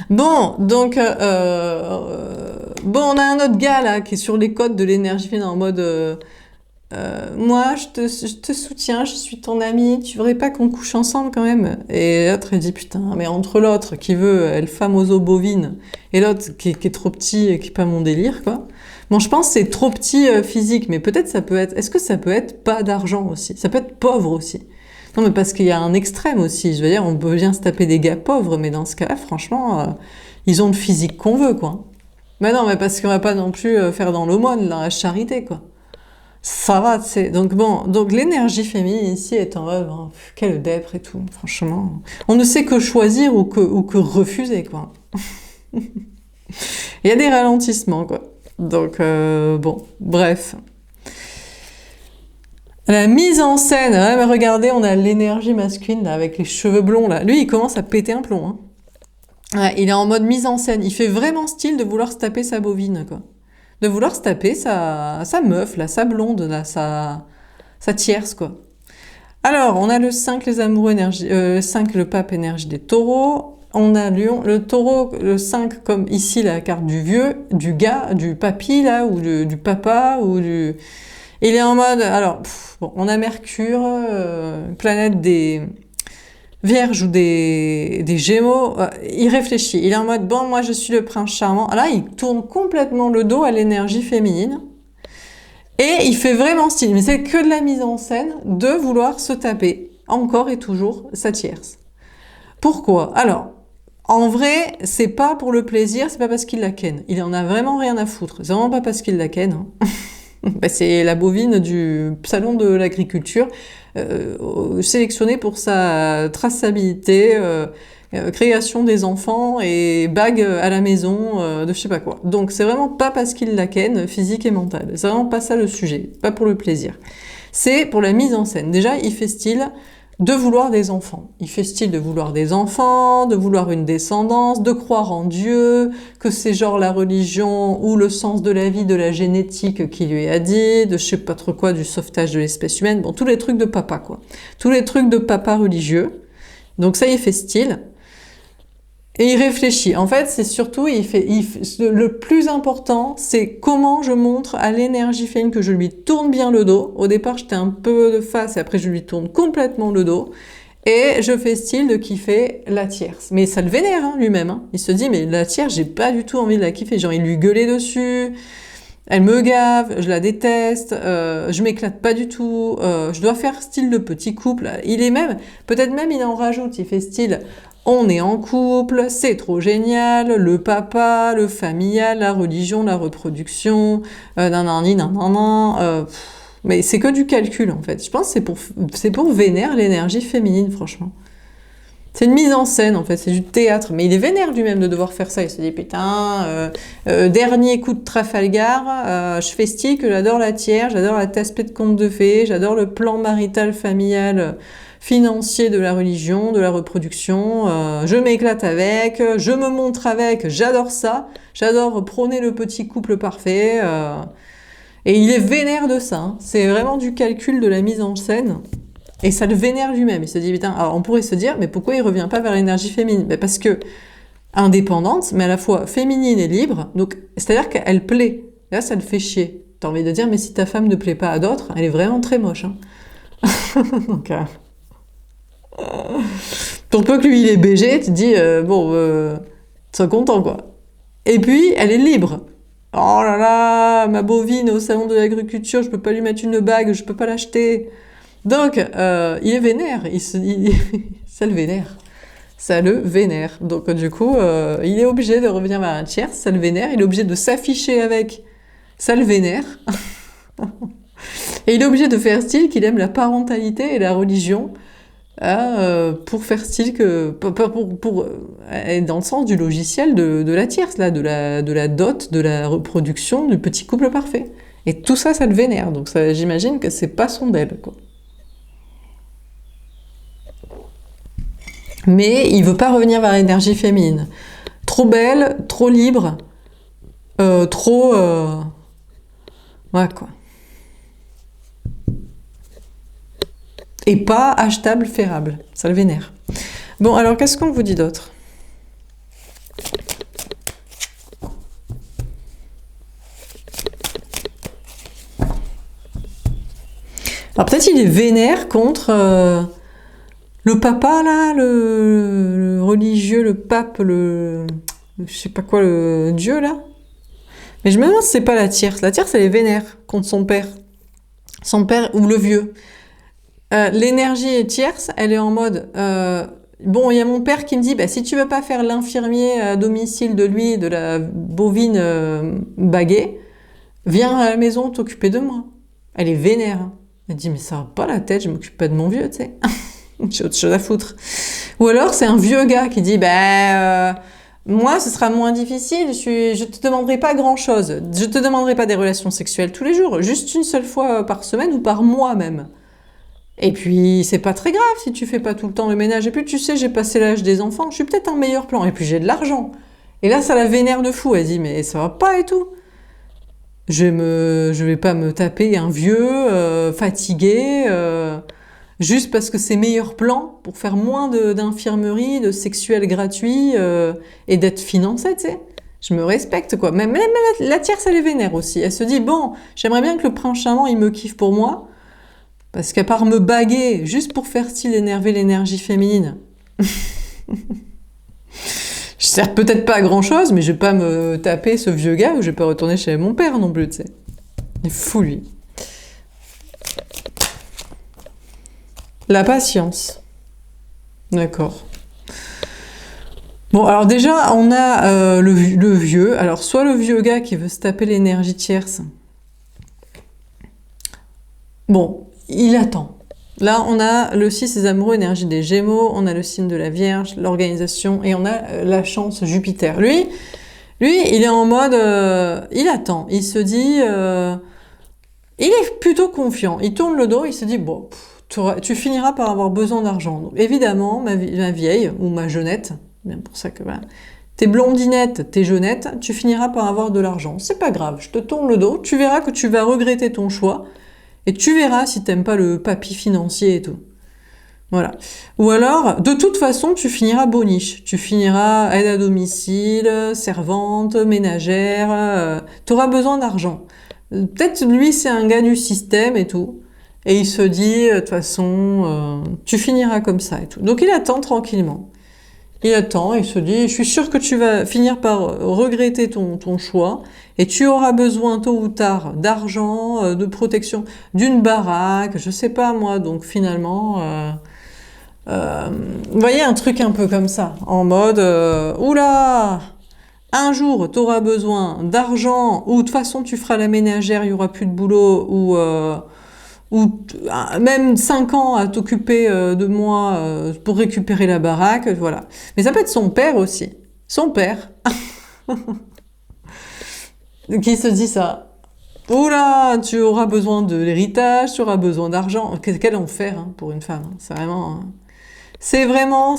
Bon, donc, on a un autre gars là qui est sur les côtes de l'énergie féminine en mode moi, je te soutiens, je suis ton amie, tu voudrais pas qu'on couche ensemble quand même? Et l'autre, elle dit, putain, mais entre l'autre qui veut, elle femme aux os bovines, et l'autre qui est trop petit et qui est pas mon délire, quoi. Bon, je pense que c'est trop petit physique, mais peut-être ça peut être, est-ce que ça peut être pas d'argent aussi? Ça peut être pauvre aussi. Non, mais parce qu'il y a un extrême aussi, je veux dire, on peut bien se taper des gars pauvres, mais dans ce cas-là, franchement, ils ont le physique qu'on veut, quoi. Mais non, mais parce qu'on va pas non plus faire dans l'aumône, dans la charité, quoi. Ça va, tu sais. Donc bon, donc l'énergie féminine ici est en mode, oh, quelle dèpre et tout, franchement. On ne sait que choisir ou que refuser, quoi. Il y a des ralentissements, quoi. Donc, bon, bref. La mise en scène, ouais, mais regardez, on a l'énergie masculine, là, avec les cheveux blonds, là. Lui, il commence à péter un plomb, hein. Ouais, il est en mode mise en scène. Il fait vraiment style de vouloir se taper sa bovine, quoi. De vouloir se taper sa meuf, là, sa blonde, là, sa tierce, quoi. Alors, on a le 5, les amoureux énergie, 5, le pape énergie des taureaux. On a Lion, le taureau, le 5, comme ici, la carte du vieux, du gars, du papy, là, ou du papa, ou du... Il est en mode... Alors, bon, on a Mercure, planète des... Vierge ou des Gémeaux, il réfléchit. Il est en mode, bon, moi je suis le prince charmant. Là, il tourne complètement le dos à l'énergie féminine. Et il fait vraiment style. Mais c'est que de la mise en scène de vouloir se taper, encore et toujours, sa tierce. Pourquoi? Alors, en vrai, c'est pas pour le plaisir, c'est pas parce qu'il la ken. Il en a vraiment rien à foutre. C'est vraiment pas parce qu'il la ken, hein. Ben, c'est la bovine du salon de l'agriculture, sélectionnée pour sa traçabilité, création des enfants et bague à la maison, de je sais pas quoi. Donc c'est vraiment pas parce qu'il la ken, physique et mentale. C'est vraiment pas ça le sujet, pas pour le plaisir. C'est pour la mise en scène. Déjà, il fait style de vouloir des enfants. Il fait style de vouloir des enfants, de vouloir une descendance, de croire en Dieu, que c'est genre la religion ou le sens de la vie, de la génétique qui lui a dit, de je sais pas trop quoi, du sauvetage de l'espèce humaine. Bon, tous les trucs de papa, quoi. Tous les trucs de papa religieux. Donc ça, il fait style. Et il réfléchit. En fait, c'est surtout, le plus important, c'est comment je montre à l'énergie féminine que je lui tourne bien le dos. Au départ, j'étais un peu de face et après, je lui tourne complètement le dos. Et je fais style de kiffer la tierce. Mais ça le vénère, hein, lui-même, hein. Il se dit, mais la tierce, j'ai pas du tout envie de la kiffer. Genre, il lui gueulait dessus. Elle me gave, je la déteste, je m'éclate pas du tout, je dois faire style de petit couple. Il est même, peut-être même il en rajoute, il fait style, on est en couple, c'est trop génial, le papa, le familial, la religion, la reproduction, nanani, nanana, mais c'est que du calcul en fait. Je pense que c'est pour vénérer l'énergie féminine, franchement. C'est une mise en scène en fait, c'est du théâtre. Mais il est vénère lui-même de devoir faire ça. Il se dit putain, dernier coup de Trafalgar, je fais style que j'adore la tierce, j'adore la tasse-paix de conte de fées, j'adore le plan marital familial financier de la religion, de la reproduction, je m'éclate avec, je me montre avec, j'adore ça, j'adore prôner le petit couple parfait. Et il est vénère de ça, hein. C'est vraiment du calcul de la mise en scène. Et ça le vénère lui-même. Il se dit, putain, alors on pourrait se dire, mais pourquoi il revient pas vers l'énergie féminine? Ben parce que indépendante, mais à la fois féminine et libre, donc c'est-à-dire qu'elle plaît. Et là, ça le fait chier. T'as envie de dire, mais si ta femme ne plaît pas à d'autres, elle est vraiment très moche, hein. Donc, pour peu que lui il est BG, tu te dis, sois content, quoi. Et puis, elle est libre. Oh là là, ma bovine au salon de l'agriculture, je peux pas lui mettre une bague, je peux pas l'acheter. Donc, il est vénère, ça le vénère. Ça le vénère. Donc, du coup, il est obligé de revenir vers un tiers, ça le vénère. Il est obligé de s'afficher avec, ça le vénère. Et il est obligé de faire style qu'il aime la parentalité et la religion, pour faire style que, pour être dans le sens du logiciel de la tierce, là, de la dot, de la reproduction, du petit couple parfait. Et tout ça, ça le vénère. Donc, j'imagine que c'est pas son d'elle, quoi. Mais il veut pas revenir vers l'énergie féminine. Trop belle, trop libre, trop... Ouais, quoi. Et pas achetable, ferrable. Ça le vénère. Bon, alors, qu'est-ce qu'on vous dit d'autre ? Alors peut-être il est vénère contre le papa, là, le religieux, le pape, je sais pas quoi, le dieu, là. Mais je me demande si c'est pas la tierce. La tierce, elle est vénère contre son père. Son père ou le vieux. L'énergie tierce, elle est en mode... bon, il y a mon père qui me dit, bah, si tu veux pas faire l'infirmier à domicile de lui, de la bovine baguée, viens à la maison t'occuper de moi. Elle est vénère. Hein. Elle dit, mais ça va pas la tête, je m'occupe pas de mon vieux, tu sais. J'ai autre chose à foutre. Ou alors, c'est un vieux gars qui dit, moi, ce sera moins difficile, je te demanderai pas grand-chose. Je te demanderai pas des relations sexuelles tous les jours, juste une seule fois par semaine ou par mois même. Et puis, c'est pas très grave si tu fais pas tout le temps le ménage. Et puis, tu sais, j'ai passé l'âge des enfants, je suis peut-être un meilleur plan. Et puis, j'ai de l'argent. Et là, ça la vénère de fou. Elle dit, mais ça va pas et tout. Je vais pas me taper un vieux, fatigué, juste parce que c'est meilleur plan pour faire moins d'infirmerie, de sexuel gratuit, et d'être financé, tu sais. Je me respecte, quoi. Même la tierce, elle est vénère aussi. Elle se dit, bon, j'aimerais bien que le prince charmant, il me kiffe pour moi. Parce qu'à part me baguer, juste pour faire style énerver l'énergie féminine, je sers peut-être pas à grand chose, mais je vais pas me taper ce vieux gars ou je vais pas retourner chez mon père non plus, tu sais. Il est fou, lui. La patience. D'accord. Bon, alors déjà, on a le vieux. Alors, soit le vieux gars qui veut se taper l'énergie tierce. Bon, il attend. Là, on a le 6 des amoureux, énergie des Gémeaux, on a le signe de la Vierge, l'organisation, et on a la chance Jupiter. Lui, il est en mode... il attend. Il se dit... il est plutôt confiant. Il tourne le dos, il se dit, bon, tu finiras par avoir besoin d'argent. Donc, évidemment, ma vieille, ou ma jeunette, bien pour ça que voilà, t'es blondinette, t'es jeunette, tu finiras par avoir de l'argent. C'est pas grave, je te tourne le dos, tu verras que tu vas regretter ton choix, et tu verras si t'aimes pas le papy financier et tout. Voilà. Ou alors, de toute façon, tu finiras boniche. Tu finiras aide à domicile, servante, ménagère, t'auras besoin d'argent. Peut-être lui, c'est un gars du système et tout. Et il se dit, de toute façon, tu finiras comme ça et tout. Donc il attend tranquillement. Il attend, il se dit, je suis sûr que tu vas finir par regretter ton choix et tu auras besoin tôt ou tard d'argent, de protection, d'une baraque, je sais pas moi. Donc finalement, vous voyez un truc un peu comme ça, en mode, oula, un jour tu auras besoin d'argent ou de toute façon tu feras la ménagère, il y aura plus de boulot ou même 5 ans à t'occuper de moi pour récupérer la baraque, voilà. Mais ça peut être son père aussi. Son père. Qui se dit ça. Oula, tu auras besoin de l'héritage, tu auras besoin d'argent. Quel enfer hein, pour une femme. Hein. C'est vraiment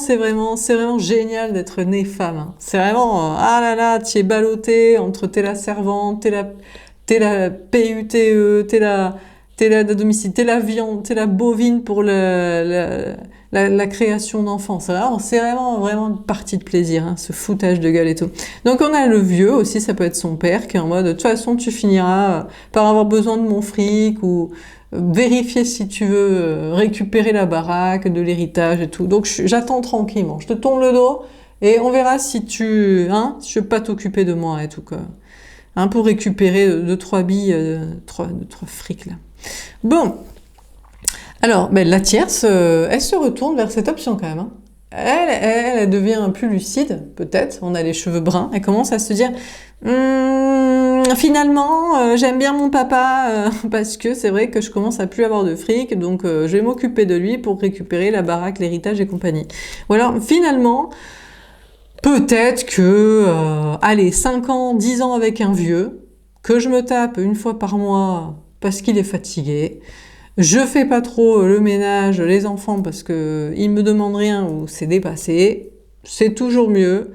génial d'être née femme. Hein. C'est vraiment, ah là là, tu es ballottée entre t'es la servante, t'es la PUTE, t'es la de domicile, t'es la viande, t'es la bovine pour la création d'enfants. C'est vraiment une partie de plaisir, hein, ce foutage de gueule et tout. Donc on a le vieux aussi, ça peut être son père, qui est en mode, de toute façon tu finiras par avoir besoin de mon fric, ou vérifier si tu veux récupérer la baraque, de l'héritage et tout. Donc j'attends tranquillement, je te tourne le dos, et on verra si tu veux pas t'occuper de moi et tout, quoi. Hein, pour récupérer 2-3 billes, 3 frics là. Bon, alors la tierce, elle se retourne vers cette option quand même. Hein. Elle devient plus lucide, peut-être. On a les cheveux bruns. Elle commence à se dire, finalement, j'aime bien mon papa parce que c'est vrai que je commence à plus avoir de fric, donc je vais m'occuper de lui pour récupérer la baraque, l'héritage et compagnie. Ou alors finalement, peut-être que, allez, 5 ans, 10 ans avec un vieux, que je me tape une fois par mois parce qu'il est fatigué. Je fais pas trop le ménage, les enfants, parce que ils me demandent rien ou c'est dépassé. C'est toujours mieux.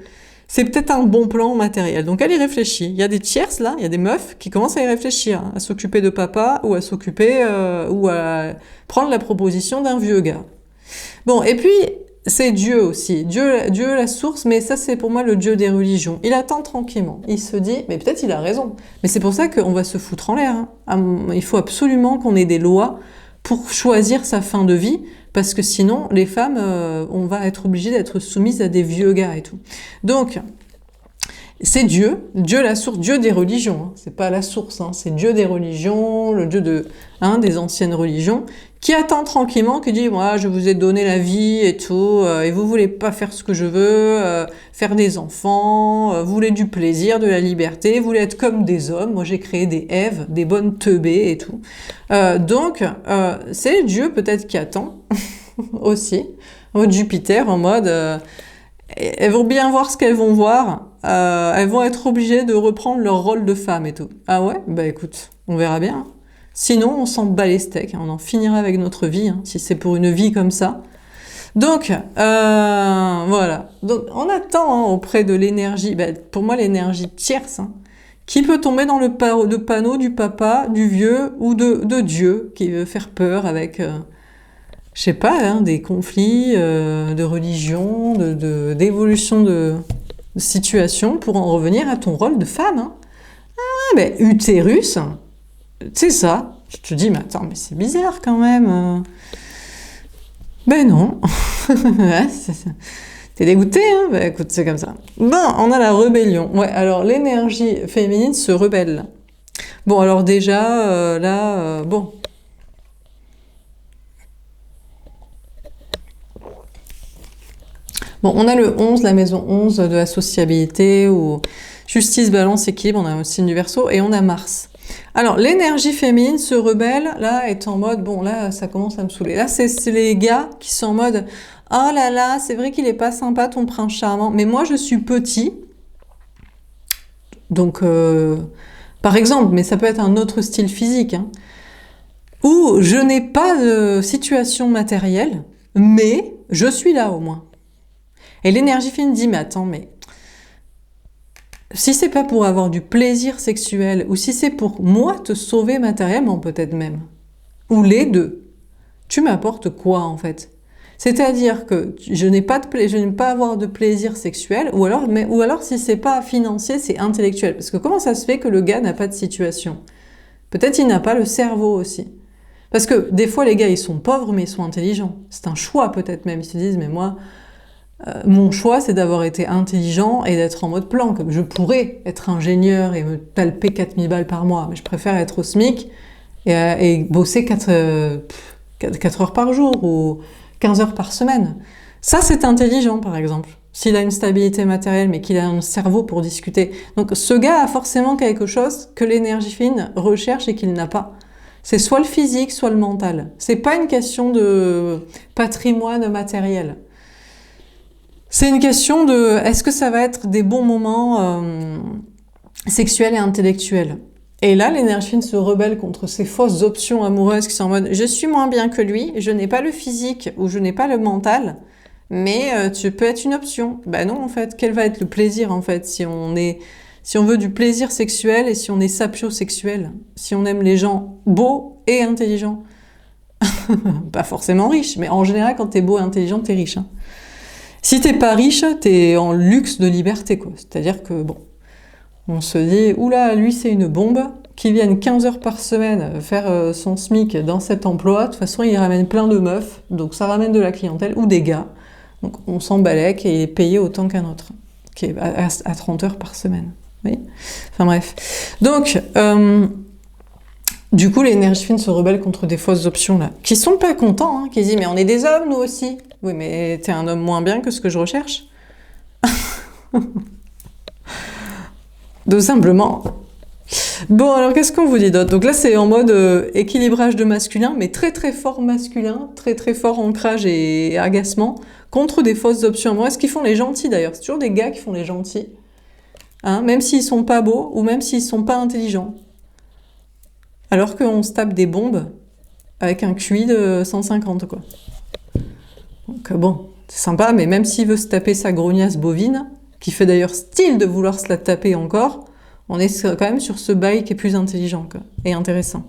C'est peut-être un bon plan matériel. Donc elle y réfléchit. Il y a des tierces là, il y a des meufs qui commencent à y réfléchir, hein, à s'occuper de papa ou à s'occuper ou à prendre la proposition d'un vieux gars. Bon, et puis c'est Dieu aussi. Dieu la source, mais ça c'est pour moi le Dieu des religions. Il attend tranquillement. Il se dit, mais peut-être il a raison. Mais c'est pour ça qu'on va se foutre en l'air. Hein. Il faut absolument qu'on ait des lois pour choisir sa fin de vie, parce que sinon, les femmes, on va être obligé d'être soumises à des vieux gars et tout. Donc, c'est Dieu, Dieu la source, Dieu des religions, hein. C'est pas la source, hein. C'est Dieu des religions, le Dieu des anciennes religions, qui attend tranquillement, qui dit, moi, je vous ai donné la vie et tout, et vous voulez pas faire ce que je veux, faire des enfants, vous voulez du plaisir, de la liberté, vous voulez être comme des hommes, moi j'ai créé des Èves, des bonnes teubées et tout. Donc, c'est Dieu peut-être qui attend, aussi, en mode Jupiter, en mode, elles vont bien voir ce qu'elles vont voir, elles vont être obligées de reprendre leur rôle de femme et tout. Ah ouais? Bah écoute, on verra bien. Sinon, on s'en bat les steaks, hein, on en finira avec notre vie, hein, si c'est pour une vie comme ça. Donc, voilà. Donc, on attend hein, auprès de l'énergie, pour moi l'énergie tierce, hein, qui peut tomber dans le panneau du papa, du vieux ou de Dieu, qui veut faire peur avec, je sais pas, hein, des conflits de religion, d'évolution de situation pour en revenir à ton rôle de femme. Hein. Ah, mais utérus, c'est ça. Je te dis, mais attends, mais c'est bizarre quand même. Ben non. T'es dégoûté, hein? Ben écoute, c'est comme ça. Bon, on a la rébellion. Ouais, alors l'énergie féminine se rebelle. Bon, alors déjà, là, bon. Bon, on a le 11, la maison 11 de la sociabilité, ou justice, balance, équilibre, on a aussi du Verseau, et on a Mars. Alors, l'énergie féminine se rebelle, là, est en mode, bon, là, ça commence à me saouler. Là, c'est les gars qui sont en mode, oh là là, c'est vrai qu'il est pas sympa, ton prince charmant, mais moi, je suis petit. Donc, par exemple, mais ça peut être un autre style physique, hein, où je n'ai pas de situation matérielle, mais je suis là au moins. Et l'énergie féminine dit, mais attends, mais si c'est pas pour avoir du plaisir sexuel, ou si c'est pour moi te sauver matériellement peut-être même, ou les deux, tu m'apportes quoi en fait? C'est-à-dire que je n'ai pas à avoir de plaisir sexuel, ou alors si c'est pas financier, c'est intellectuel. Parce que comment ça se fait que le gars n'a pas de situation? Peut-être il n'a pas le cerveau aussi. Parce que des fois les gars ils sont pauvres mais ils sont intelligents. C'est un choix peut-être même, ils se disent mais moi... mon choix, c'est d'avoir été intelligent et d'être en mode plan, comme je pourrais être ingénieur et me palper 4000 balles par mois, mais je préfère être au SMIC et bosser 4 heures par jour ou 15 heures par semaine. Ça, c'est intelligent, par exemple. S'il a une stabilité matérielle, mais qu'il a un cerveau pour discuter. Donc, ce gars a forcément quelque chose que l'énergie fine recherche et qu'il n'a pas. C'est soit le physique, soit le mental. C'est pas une question de patrimoine matériel. C'est une question de, est-ce que ça va être des bons moments sexuels et intellectuels? Et là, l'énergie fine se rebelle contre ces fausses options amoureuses qui sont en mode, je suis moins bien que lui, je n'ai pas le physique ou je n'ai pas le mental, mais tu peux être une option. Ben non, en fait, quel va être le plaisir, en fait, si on veut du plaisir sexuel et si on est sapiosexuel, si on aime les gens beaux et intelligents. Pas forcément riches, mais en général, quand t'es beau et intelligent, t'es riche, hein. Si t'es pas riche, t'es en luxe de liberté, quoi. C'est-à-dire que, bon, on se dit, oula, lui c'est une bombe, qu'il vienne 15 heures par semaine faire son SMIC dans cet emploi, de toute façon il ramène plein de meufs, donc ça ramène de la clientèle, ou des gars. Donc on s'en balèque et il est payé autant qu'un autre, qui est à 30 heures par semaine. Vous voyez ? Enfin bref. Donc, du coup, l'énergie fine se rebelle contre des fausses options, là, qui sont pas contents, hein, qui disent, mais on est des hommes, nous aussi. Oui, mais t'es un homme moins bien que ce que je recherche. Tout simplement. Bon, alors qu'est-ce qu'on vous dit d'autre? Donc là, c'est en mode équilibrage de masculin, mais très très fort masculin, très très fort ancrage et agacement, contre des fausses options. Moi, ce qu'ils font les gentils d'ailleurs, c'est toujours des gars qui font les gentils, hein, même s'ils sont pas beaux ou même s'ils sont pas intelligents. Alors qu'on se tape des bombes avec un QI de 150, quoi. Donc bon, c'est sympa, mais même s'il veut se taper sa grognasse bovine, qui fait d'ailleurs style de vouloir se la taper encore, on est quand même sur ce bail qui est plus intelligent, quoi, et intéressant.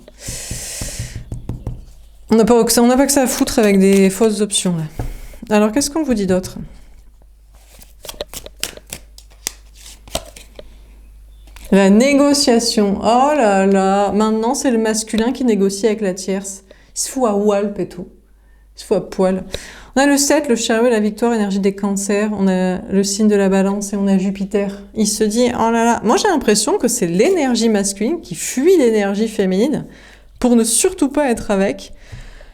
On n'a pas que ça à foutre avec des fausses options, là. Alors, qu'est-ce qu'on vous dit d'autre? La négociation. Oh là là, maintenant c'est le masculin qui négocie avec la tierce. Il se fout à Walp et tout. Il se fout à poil. On a le 7, le chariot et la victoire, énergie des cancers. On a le signe de la balance et on a Jupiter. Il se dit, oh là là. Moi, j'ai l'impression que c'est l'énergie masculine qui fuit l'énergie féminine pour ne surtout pas être avec.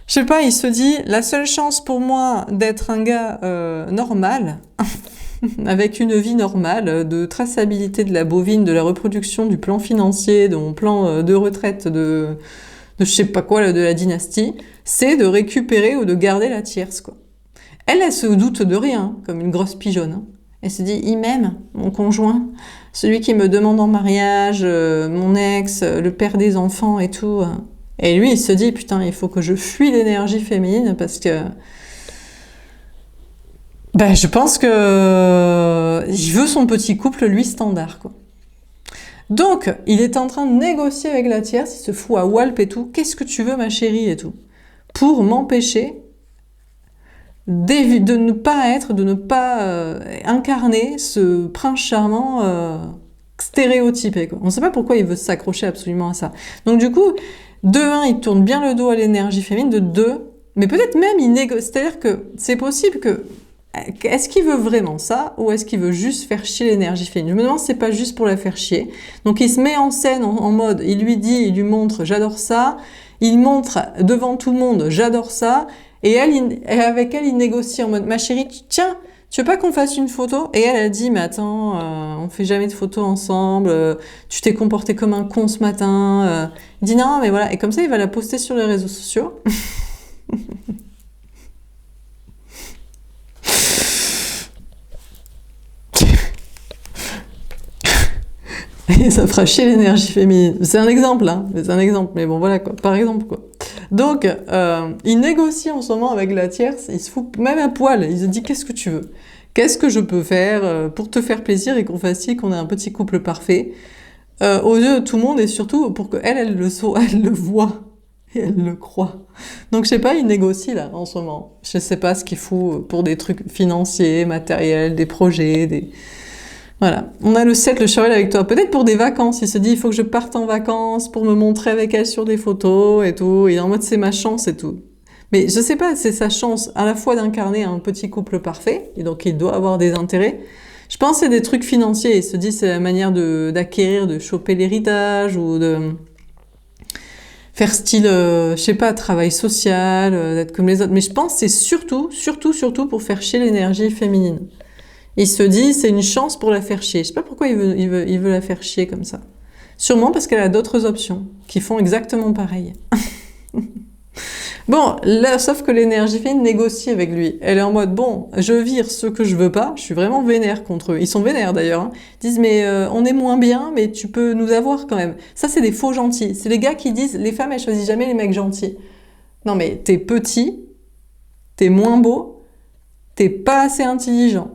Je sais pas, il se dit, la seule chance pour moi d'être un gars normal, avec une vie normale, de traçabilité de la bovine, de la reproduction, du plan financier, de mon plan de retraite, de je sais pas quoi, de la dynastie, c'est de récupérer ou de garder la tierce, quoi. Elle se doute de rien, comme une grosse pigeonne. Hein. Elle se dit, il m'aime, mon conjoint, celui qui me demande en mariage, mon ex, le père des enfants et tout. Et lui, il se dit, putain, il faut que je fuis l'énergie féminine parce que je pense que il veut son petit couple, lui, standard, quoi. Donc, il est en train de négocier avec la tierce, il se fout à Walp et tout. Qu'est-ce que tu veux, ma chérie, et tout. Pour m'empêcher de ne pas incarner ce prince charmant stéréotypé, quoi. On ne sait pas pourquoi il veut s'accrocher absolument à ça. Donc, du coup, de 1, il tourne bien le dos à l'énergie féminine, de 2, mais peut-être même il négocie. C'est-à-dire que c'est possible que est-ce qu'il veut vraiment ça ou est-ce qu'il veut juste faire chier l'énergie féminine? Je me demande si c'est pas juste pour la faire chier. Donc il se met en scène en mode, il lui montre j'adore ça, il montre devant tout le monde j'adore ça, et avec elle il négocie en mode ma chérie, tiens, tu veux pas qu'on fasse une photo? Et elle dit mais attends, on fait jamais de photos ensemble, tu t'es comporté comme un con ce matin. Il dit non mais voilà, et comme ça il va la poster sur les réseaux sociaux. Et ça fera chier l'énergie féminine. C'est un exemple, hein. C'est un exemple. Mais bon, voilà, quoi. Par exemple, quoi. Donc, il négocie en ce moment avec la tierce. Il se fout même à poil. Il se dit, qu'est-ce que tu veux? Qu'est-ce que je peux faire pour te faire plaisir et qu'on ait un petit couple parfait aux yeux de tout le monde et surtout pour qu'elle, elle le voit et elle le croit. Donc, je sais pas, il négocie, là, en ce moment. Je sais pas ce qu'il fout pour des trucs financiers, matériels, des projets, Voilà. On a le 7, le chariot avec toi. Peut-être pour des vacances. Il se dit, il faut que je parte en vacances pour me montrer avec elle sur des photos et tout. Il est en mode, c'est ma chance et tout. Mais je sais pas, c'est sa chance à la fois d'incarner un petit couple parfait. Et donc, il doit avoir des intérêts. Je pense que c'est des trucs financiers. Il se dit, c'est la manière d'acquérir, de choper l'héritage ou de faire style, je sais pas, travail social, d'être comme les autres. Mais je pense que c'est surtout pour faire chier l'énergie féminine. Il se dit, c'est une chance pour la faire chier. Je sais pas pourquoi il veut la faire chier comme ça. Sûrement parce qu'elle a d'autres options qui font exactement pareil. Bon, là, sauf que l'énergie féminine négocie avec lui. Elle est en mode, bon, je vire ce que je veux pas. Je suis vraiment vénère contre eux. Ils sont vénères d'ailleurs. Hein. Ils disent, mais on est moins bien, mais tu peux nous avoir quand même. Ça, c'est des faux gentils. C'est les gars qui disent, les femmes, elles choisissent jamais les mecs gentils. Non, mais t'es petit, t'es moins beau, t'es pas assez intelligent.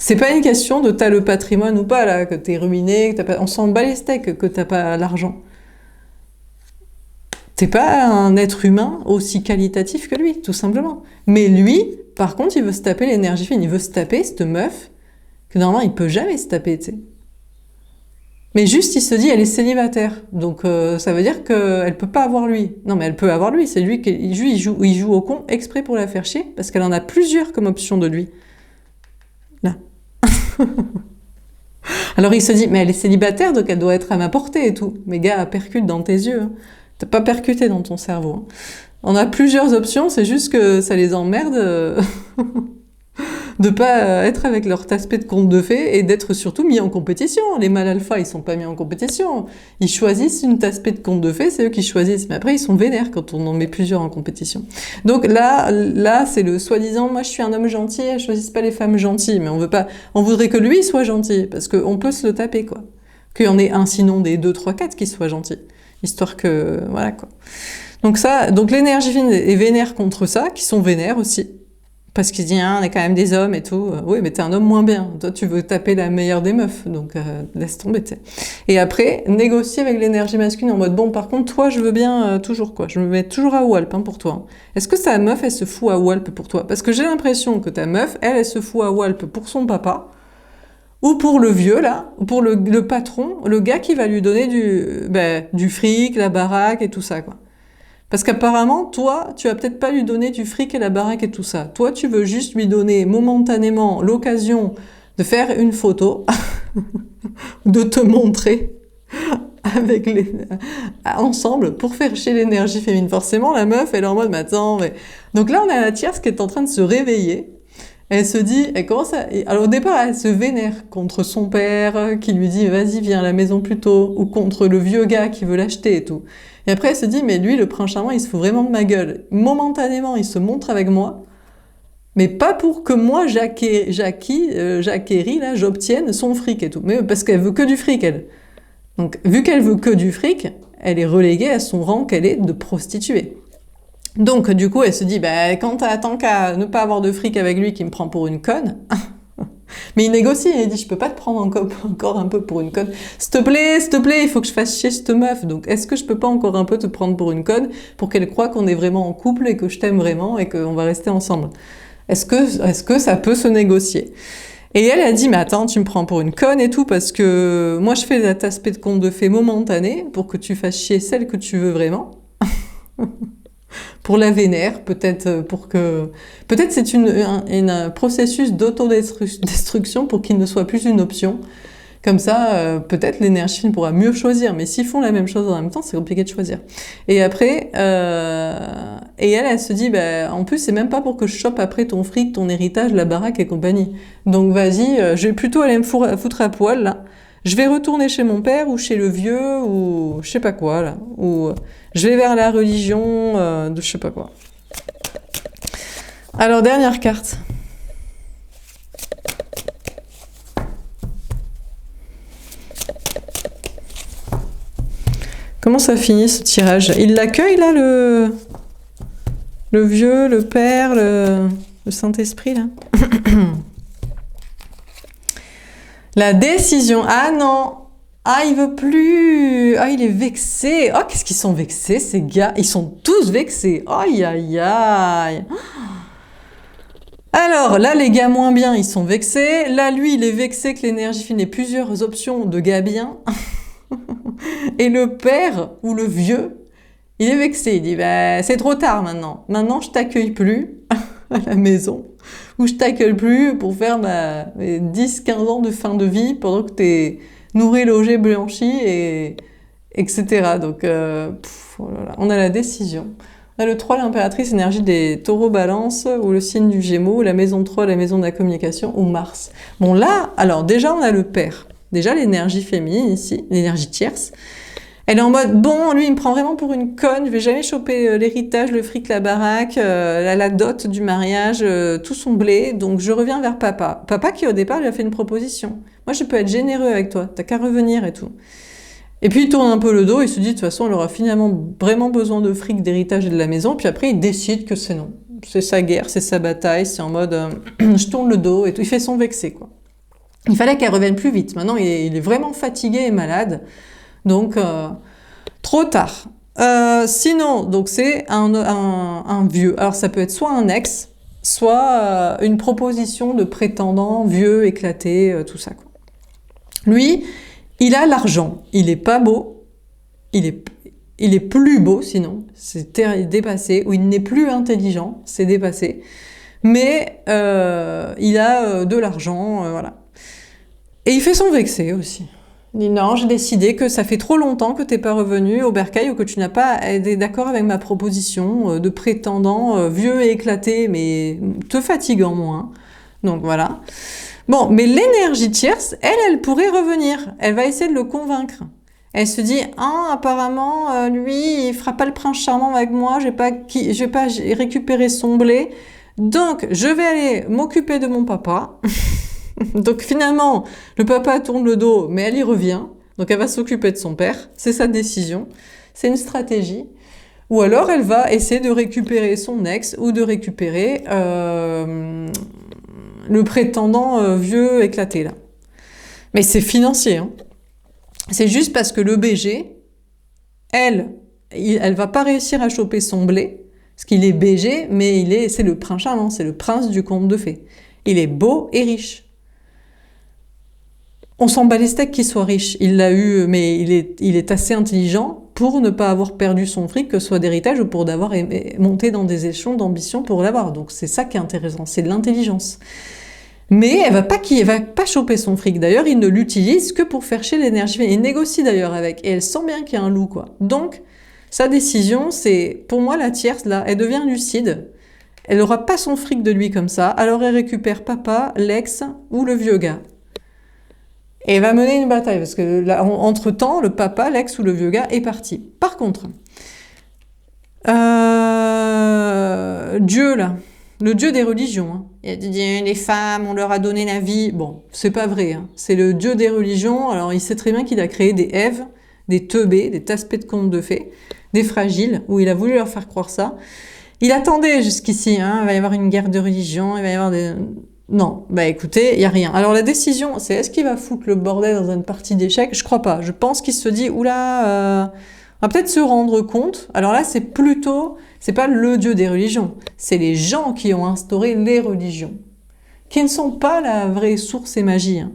C'est pas une question de t'as le patrimoine ou pas, là, que t'es ruiné, que t'as pas... On s'en bat les steaks que t'as pas l'argent. T'es pas un être humain aussi qualitatif que lui, tout simplement. Mais lui, par contre, il veut se taper l'énergie féminine. Il veut se taper cette meuf que normalement, il peut jamais se taper, tu sais. Mais juste, il se dit, elle est célibataire. Donc, ça veut dire qu'elle peut pas avoir lui. Non, mais elle peut avoir lui. C'est lui qui il joue au con exprès pour la faire chier, parce qu'elle en a plusieurs comme option de lui. Là. Alors il se dit, mais elle est célibataire, donc elle doit être à ma portée et tout. Mais gars, percute dans tes yeux. Hein. T'as pas percuté dans ton cerveau. Hein. On a plusieurs options, c'est juste que ça les emmerde de pas être avec leur aspect de conte de fées et d'être surtout mis en compétition. Les mâles alpha, ils sont pas mis en compétition. Ils choisissent une aspect de conte de fées, c'est eux qui choisissent. Mais après, ils sont vénères quand on en met plusieurs en compétition. Donc là, c'est le soi-disant, moi je suis un homme gentil, elles choisissent pas les femmes gentilles. Mais on voudrait que lui soit gentil, parce qu'on peut se le taper, quoi. Qu'il y en ait un, sinon des 2, 3, 4 qui soient gentils. Histoire que, voilà, quoi. Donc l'énergie féminine est vénère contre ça, qui sont vénères aussi. Parce qu'il dit, ah, on est quand même des hommes et tout. Oui, mais t'es un homme moins bien. Toi, tu veux taper la meilleure des meufs. Donc, laisse tomber, tu sais. Et après, négocier avec l'énergie masculine en mode, bon, par contre, toi, je veux bien toujours, quoi. Je me mets toujours à Walp, hein, pour toi. Est-ce que ta meuf, elle se fout à Walp pour toi? Parce que j'ai l'impression que ta meuf, elle se fout à Walp pour son papa. ou pour le vieux, là, pour le patron, le gars qui va lui donner du fric, la baraque et tout ça, quoi. Parce qu'apparemment, toi, tu vas peut-être pas lui donner du fric et la baraque et tout ça. Toi, tu veux juste lui donner momentanément l'occasion de faire une photo, de te montrer avec ensemble pour faire chier l'énergie féminine. Forcément, la meuf, elle est en mode, mais attends, mais... Donc là, on a la tierce qui est en train de se réveiller. Elle se dit, elle commence à... Alors au départ, elle se vénère contre son père qui lui dit, vas-y, viens à la maison plus tôt, ou contre le vieux gars qui veut l'acheter et tout. Et après, elle se dit, mais lui, le prince charmant, il se fout vraiment de ma gueule. Momentanément, il se montre avec moi, mais pas pour que moi, j'acquéris, là, j'obtienne son fric et tout. Mais parce qu'elle veut que du fric, elle. Donc, vu qu'elle veut que du fric, elle est reléguée à son rang qu'elle est de prostituée. Donc, du coup, elle se dit, bah, tant qu'à ne pas avoir de fric avec lui qui me prend pour une conne. Mais il négocie, il dit, je peux pas te prendre encore un peu pour une conne. S'il te plaît, il faut que je fasse chier cette meuf. Donc, est-ce que je peux pas encore un peu te prendre pour une conne pour qu'elle croie qu'on est vraiment en couple et que je t'aime vraiment et qu'on va rester ensemble? Est-ce que ça peut se négocier? Et elle a dit, mais attends, tu me prends pour une conne et tout, parce que moi, je fais cet aspect de conte de fées momentané pour que tu fasses chier celle que tu veux vraiment. Pour la vénère, peut-être peut-être c'est un processus d'autodestruction pour qu'il ne soit plus une option. Comme ça, peut-être l'énergie pourra mieux choisir. Mais s'ils font la même chose en même temps, c'est compliqué de choisir. Et après, elle se dit, bah, en plus, c'est même pas pour que je chope après ton fric, ton héritage, la baraque et compagnie. Donc vas-y, je vais plutôt aller me foutre à poil, là. Je vais retourner chez mon père ou chez le vieux ou je sais pas quoi, là. Ou je vais vers la religion de je sais pas quoi. Alors, dernière carte. Comment ça finit ce tirage? Il l'accueille là, le vieux, le père, le Saint-Esprit là? La décision. Ah non! Ah, il veut plus! Ah, il est vexé! Oh, qu'est-ce qu'ils sont vexés ces gars? Ils sont tous vexés! Aïe aïe aïe! Alors là, les gars moins bien, ils sont vexés. Là, lui, il est vexé que l'énergie fine ait plusieurs options de gars bien. Et le père ou le vieux, il est vexé. Il dit, bah, c'est trop tard maintenant. Maintenant, je t'accueille plus à la maison. Ou je t'accueille plus pour faire mes 10-15 ans de fin de vie pendant que t'es nourri, logé, blanchi, etc. Donc, oh là là, on a la décision. On a le 3, l'impératrice, énergie des taureaux balance, ou le signe du Gémeaux, la maison 3, la maison de la communication, ou Mars. Bon là, alors déjà on a le père. Déjà l'énergie féminine ici, l'énergie tierce. Elle est en mode, bon, lui il me prend vraiment pour une conne, je vais jamais choper l'héritage, le fric, la baraque, la dot du mariage, tout son blé, donc je reviens vers papa. Papa qui au départ lui a fait une proposition. Moi je peux être généreux avec toi, t'as qu'à revenir et tout. Et puis il tourne un peu le dos, il se dit de toute façon elle aura finalement vraiment besoin de fric, d'héritage et de la maison, puis après il décide que c'est non. C'est sa guerre, c'est sa bataille, c'est en mode je tourne le dos et tout, il fait son vexé quoi. Il fallait qu'elle revienne plus vite, maintenant il est vraiment fatigué et malade, donc trop tard. Sinon, donc c'est un vieux, alors ça peut être soit un ex, soit une proposition de prétendant vieux, éclaté, tout ça quoi. Lui, il a l'argent, il est pas beau, il est plus beau sinon, c'est dépassé, ou il n'est plus intelligent, c'est dépassé, mais il a de l'argent, voilà. Et il fait son vexé aussi. Il dit non, j'ai décidé que ça fait trop longtemps que t'es pas revenu au bercail ou que tu n'as pas été d'accord avec ma proposition de prétendant vieux et éclaté, mais te fatiguant moins. Donc voilà. Bon, mais l'énergie tierce, elle pourrait revenir. Elle va essayer de le convaincre. Elle se dit, ah, apparemment, lui, il fera pas le prince charmant avec moi, je vais pas récupérer son blé. Donc, je vais aller m'occuper de mon papa. Donc, finalement, le papa tourne le dos, mais elle y revient. Donc, elle va s'occuper de son père. C'est sa décision. C'est une stratégie. Ou alors, elle va essayer de récupérer son ex ou de récupérer le prétendant vieux éclaté là. Mais c'est financier, hein. C'est juste parce que le BG, elle va pas réussir à choper son blé, parce qu'il est BG, mais c'est le prince charmant, c'est le prince du conte de fées. Il est beau et riche. On s'en bat les steaks qu'il soit riche. Il l'a eu, mais il est assez intelligent pour ne pas avoir perdu son fric, que ce soit d'héritage ou pour d'avoir monté dans des échelons d'ambition pour l'avoir. Donc c'est ça qui est intéressant, c'est de l'intelligence. Mais elle va pas choper son fric. D'ailleurs, il ne l'utilise que pour faire chier l'énergie. Il négocie d'ailleurs avec. Et elle sent bien qu'il y a un loup, quoi. Donc, sa décision, c'est, pour moi, la tierce, là, elle devient lucide. Elle n'aura pas son fric de lui comme ça. Alors elle récupère papa, l'ex ou le vieux gars. Et elle va mener une bataille, parce que là, entre-temps, le papa, l'ex ou le vieux gars est parti. Par contre, Dieu, là, le Dieu des religions, hein. Il a dit, les femmes, on leur a donné la vie. Bon, c'est pas vrai, hein. C'est le Dieu des religions. Alors, il sait très bien qu'il a créé des Èves, des teubés, des taspés de contes de fées, des fragiles, où il a voulu leur faire croire ça. Il attendait jusqu'ici, hein. Il va y avoir une guerre de religion, il va y avoir des... Non, bah écoutez, il n'y a rien. Alors la décision, c'est est-ce qu'il va foutre le bordel dans une partie d'échecs? Je crois pas. Je pense qu'il se dit, oula, on va peut-être se rendre compte. Alors là, c'est plutôt, c'est pas le Dieu des religions, c'est les gens qui ont instauré les religions, qui ne sont pas la vraie source et magie, hein.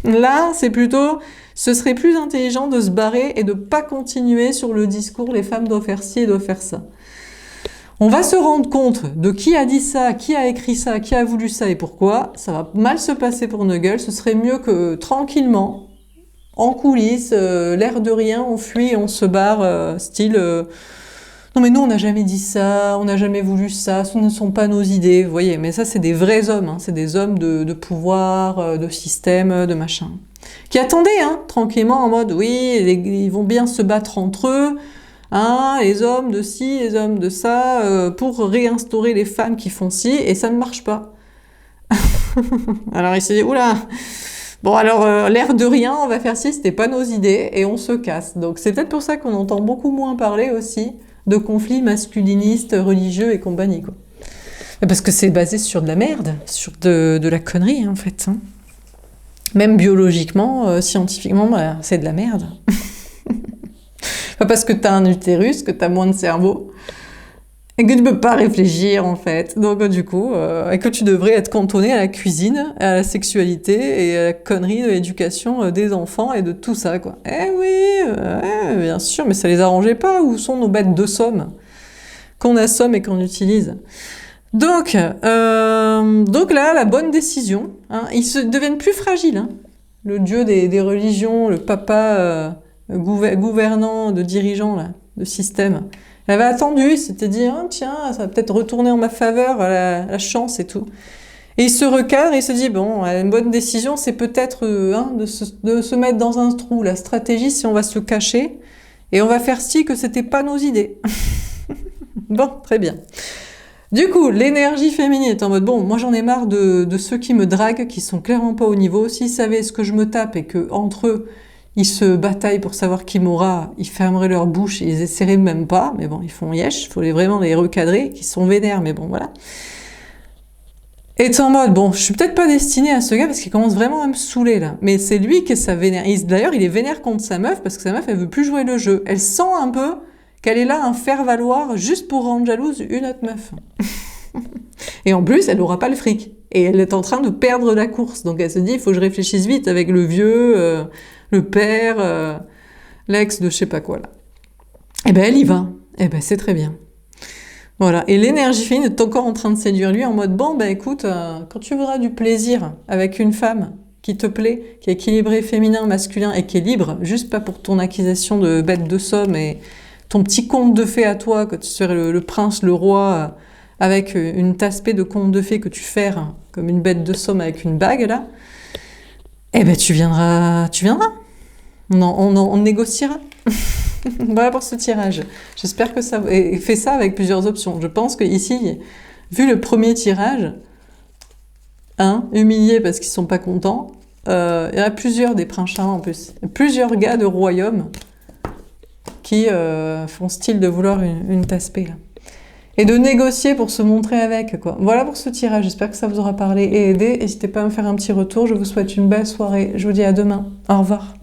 Là, c'est plutôt, ce serait plus intelligent de se barrer et de pas continuer sur le discours, les femmes doivent faire ci et doivent faire ça. On va se rendre compte de qui a dit ça, qui a écrit ça, qui a voulu ça et pourquoi. Ça va mal se passer pour Nuggle. Ce serait mieux que tranquillement, en coulisses, l'air de rien, on fuit et on se barre, style non mais nous on n'a jamais dit ça, on n'a jamais voulu ça, ce ne sont pas nos idées, vous voyez. Mais ça c'est des vrais hommes, hein, c'est des hommes de pouvoir, de système, de machin. Qui attendaient, hein, tranquillement en mode oui, ils vont bien se battre entre eux. Hein, les hommes de ci, les hommes de ça, pour réinstaurer les femmes qui font ci, et ça ne marche pas. Alors il s'est dit, oula, bon alors l'air de rien, on va faire ci, c'était pas nos idées, et on se casse. Donc c'est peut-être pour ça qu'on entend beaucoup moins parler aussi de conflits masculinistes, religieux et compagnie, quoi. Parce que c'est basé sur de la merde, sur de la connerie, en fait. Hein. Même biologiquement, scientifiquement, bah, c'est de la merde. Pas parce que t'as un utérus, que t'as moins de cerveau, et que tu peux pas réfléchir, en fait. Donc, du coup, et que tu devrais être cantonné à la cuisine, à la sexualité et à la connerie de l'éducation des enfants et de tout ça, quoi. Eh oui, bien sûr, mais ça les arrangeait pas. Où sont nos bêtes de somme qu'on assomme et qu'on utilise? Donc là, la bonne décision, hein, ils se deviennent plus fragiles, hein. Le dieu des religions, le papa... gouvernant, de dirigeant, là, de système. Elle avait attendu, il s'était dit, oh, tiens, ça va peut-être retourner en ma faveur, la chance et tout. Et il se recadre et il se dit, bon, une bonne décision, c'est peut-être de se mettre dans un trou. La stratégie, c'est on va se cacher et on va faire ci que c'était pas nos idées. Bon, très bien. Du coup, l'énergie féminine est en mode, bon, moi j'en ai marre de ceux qui me draguent, qui sont clairement pas au niveau. S'ils savaient ce que je me tape et que entre eux, ils se bataillent pour savoir qui m'aura, ils fermeraient leur bouche, ils essaieraient même pas, mais bon, ils font yesh, il faut vraiment les recadrer, qui sont vénères, mais bon, voilà. Et t'es en mode, bon, je suis peut-être pas destinée à ce gars, parce qu'il commence vraiment à me saouler, là. Mais c'est lui qui est sa vénère. D'ailleurs, il est vénère contre sa meuf, parce que sa meuf, elle veut plus jouer le jeu. Elle sent un peu qu'elle est là à faire valoir, juste pour rendre jalouse une autre meuf. Et en plus, elle aura pas le fric. Et elle est en train de perdre la course. Donc elle se dit, il faut que je réfléchisse vite avec le vieux... le père, l'ex de je sais pas quoi, là. Eh ben, elle y va. Eh ben, c'est très bien. Voilà. Et l'énergie féminine est encore en train de séduire lui en mode, bon, ben, écoute, quand tu voudras du plaisir avec une femme qui te plaît, qui est équilibrée féminin, masculin et qui est libre, juste pas pour ton accusation de bête de somme et ton petit conte de fées à toi, que tu serais le prince, le roi, avec une tasse-paix de conte de fées que tu ferres comme une bête de somme avec une bague, là. Eh ben, tu viendras. On négociera. Voilà pour ce tirage. J'espère que ça... Et fais ça avec plusieurs options. Je pense que ici, vu le premier tirage, humiliés parce qu'ils sont pas contents, il y en a plusieurs des princes charmants en plus. Plusieurs gars de royaume qui font style de vouloir une tasse-paix, là. Et de négocier pour se montrer avec, quoi. Voilà pour ce tirage. J'espère que ça vous aura parlé et aidé. N'hésitez pas à me faire un petit retour. Je vous souhaite une belle soirée. Je vous dis à demain. Au revoir.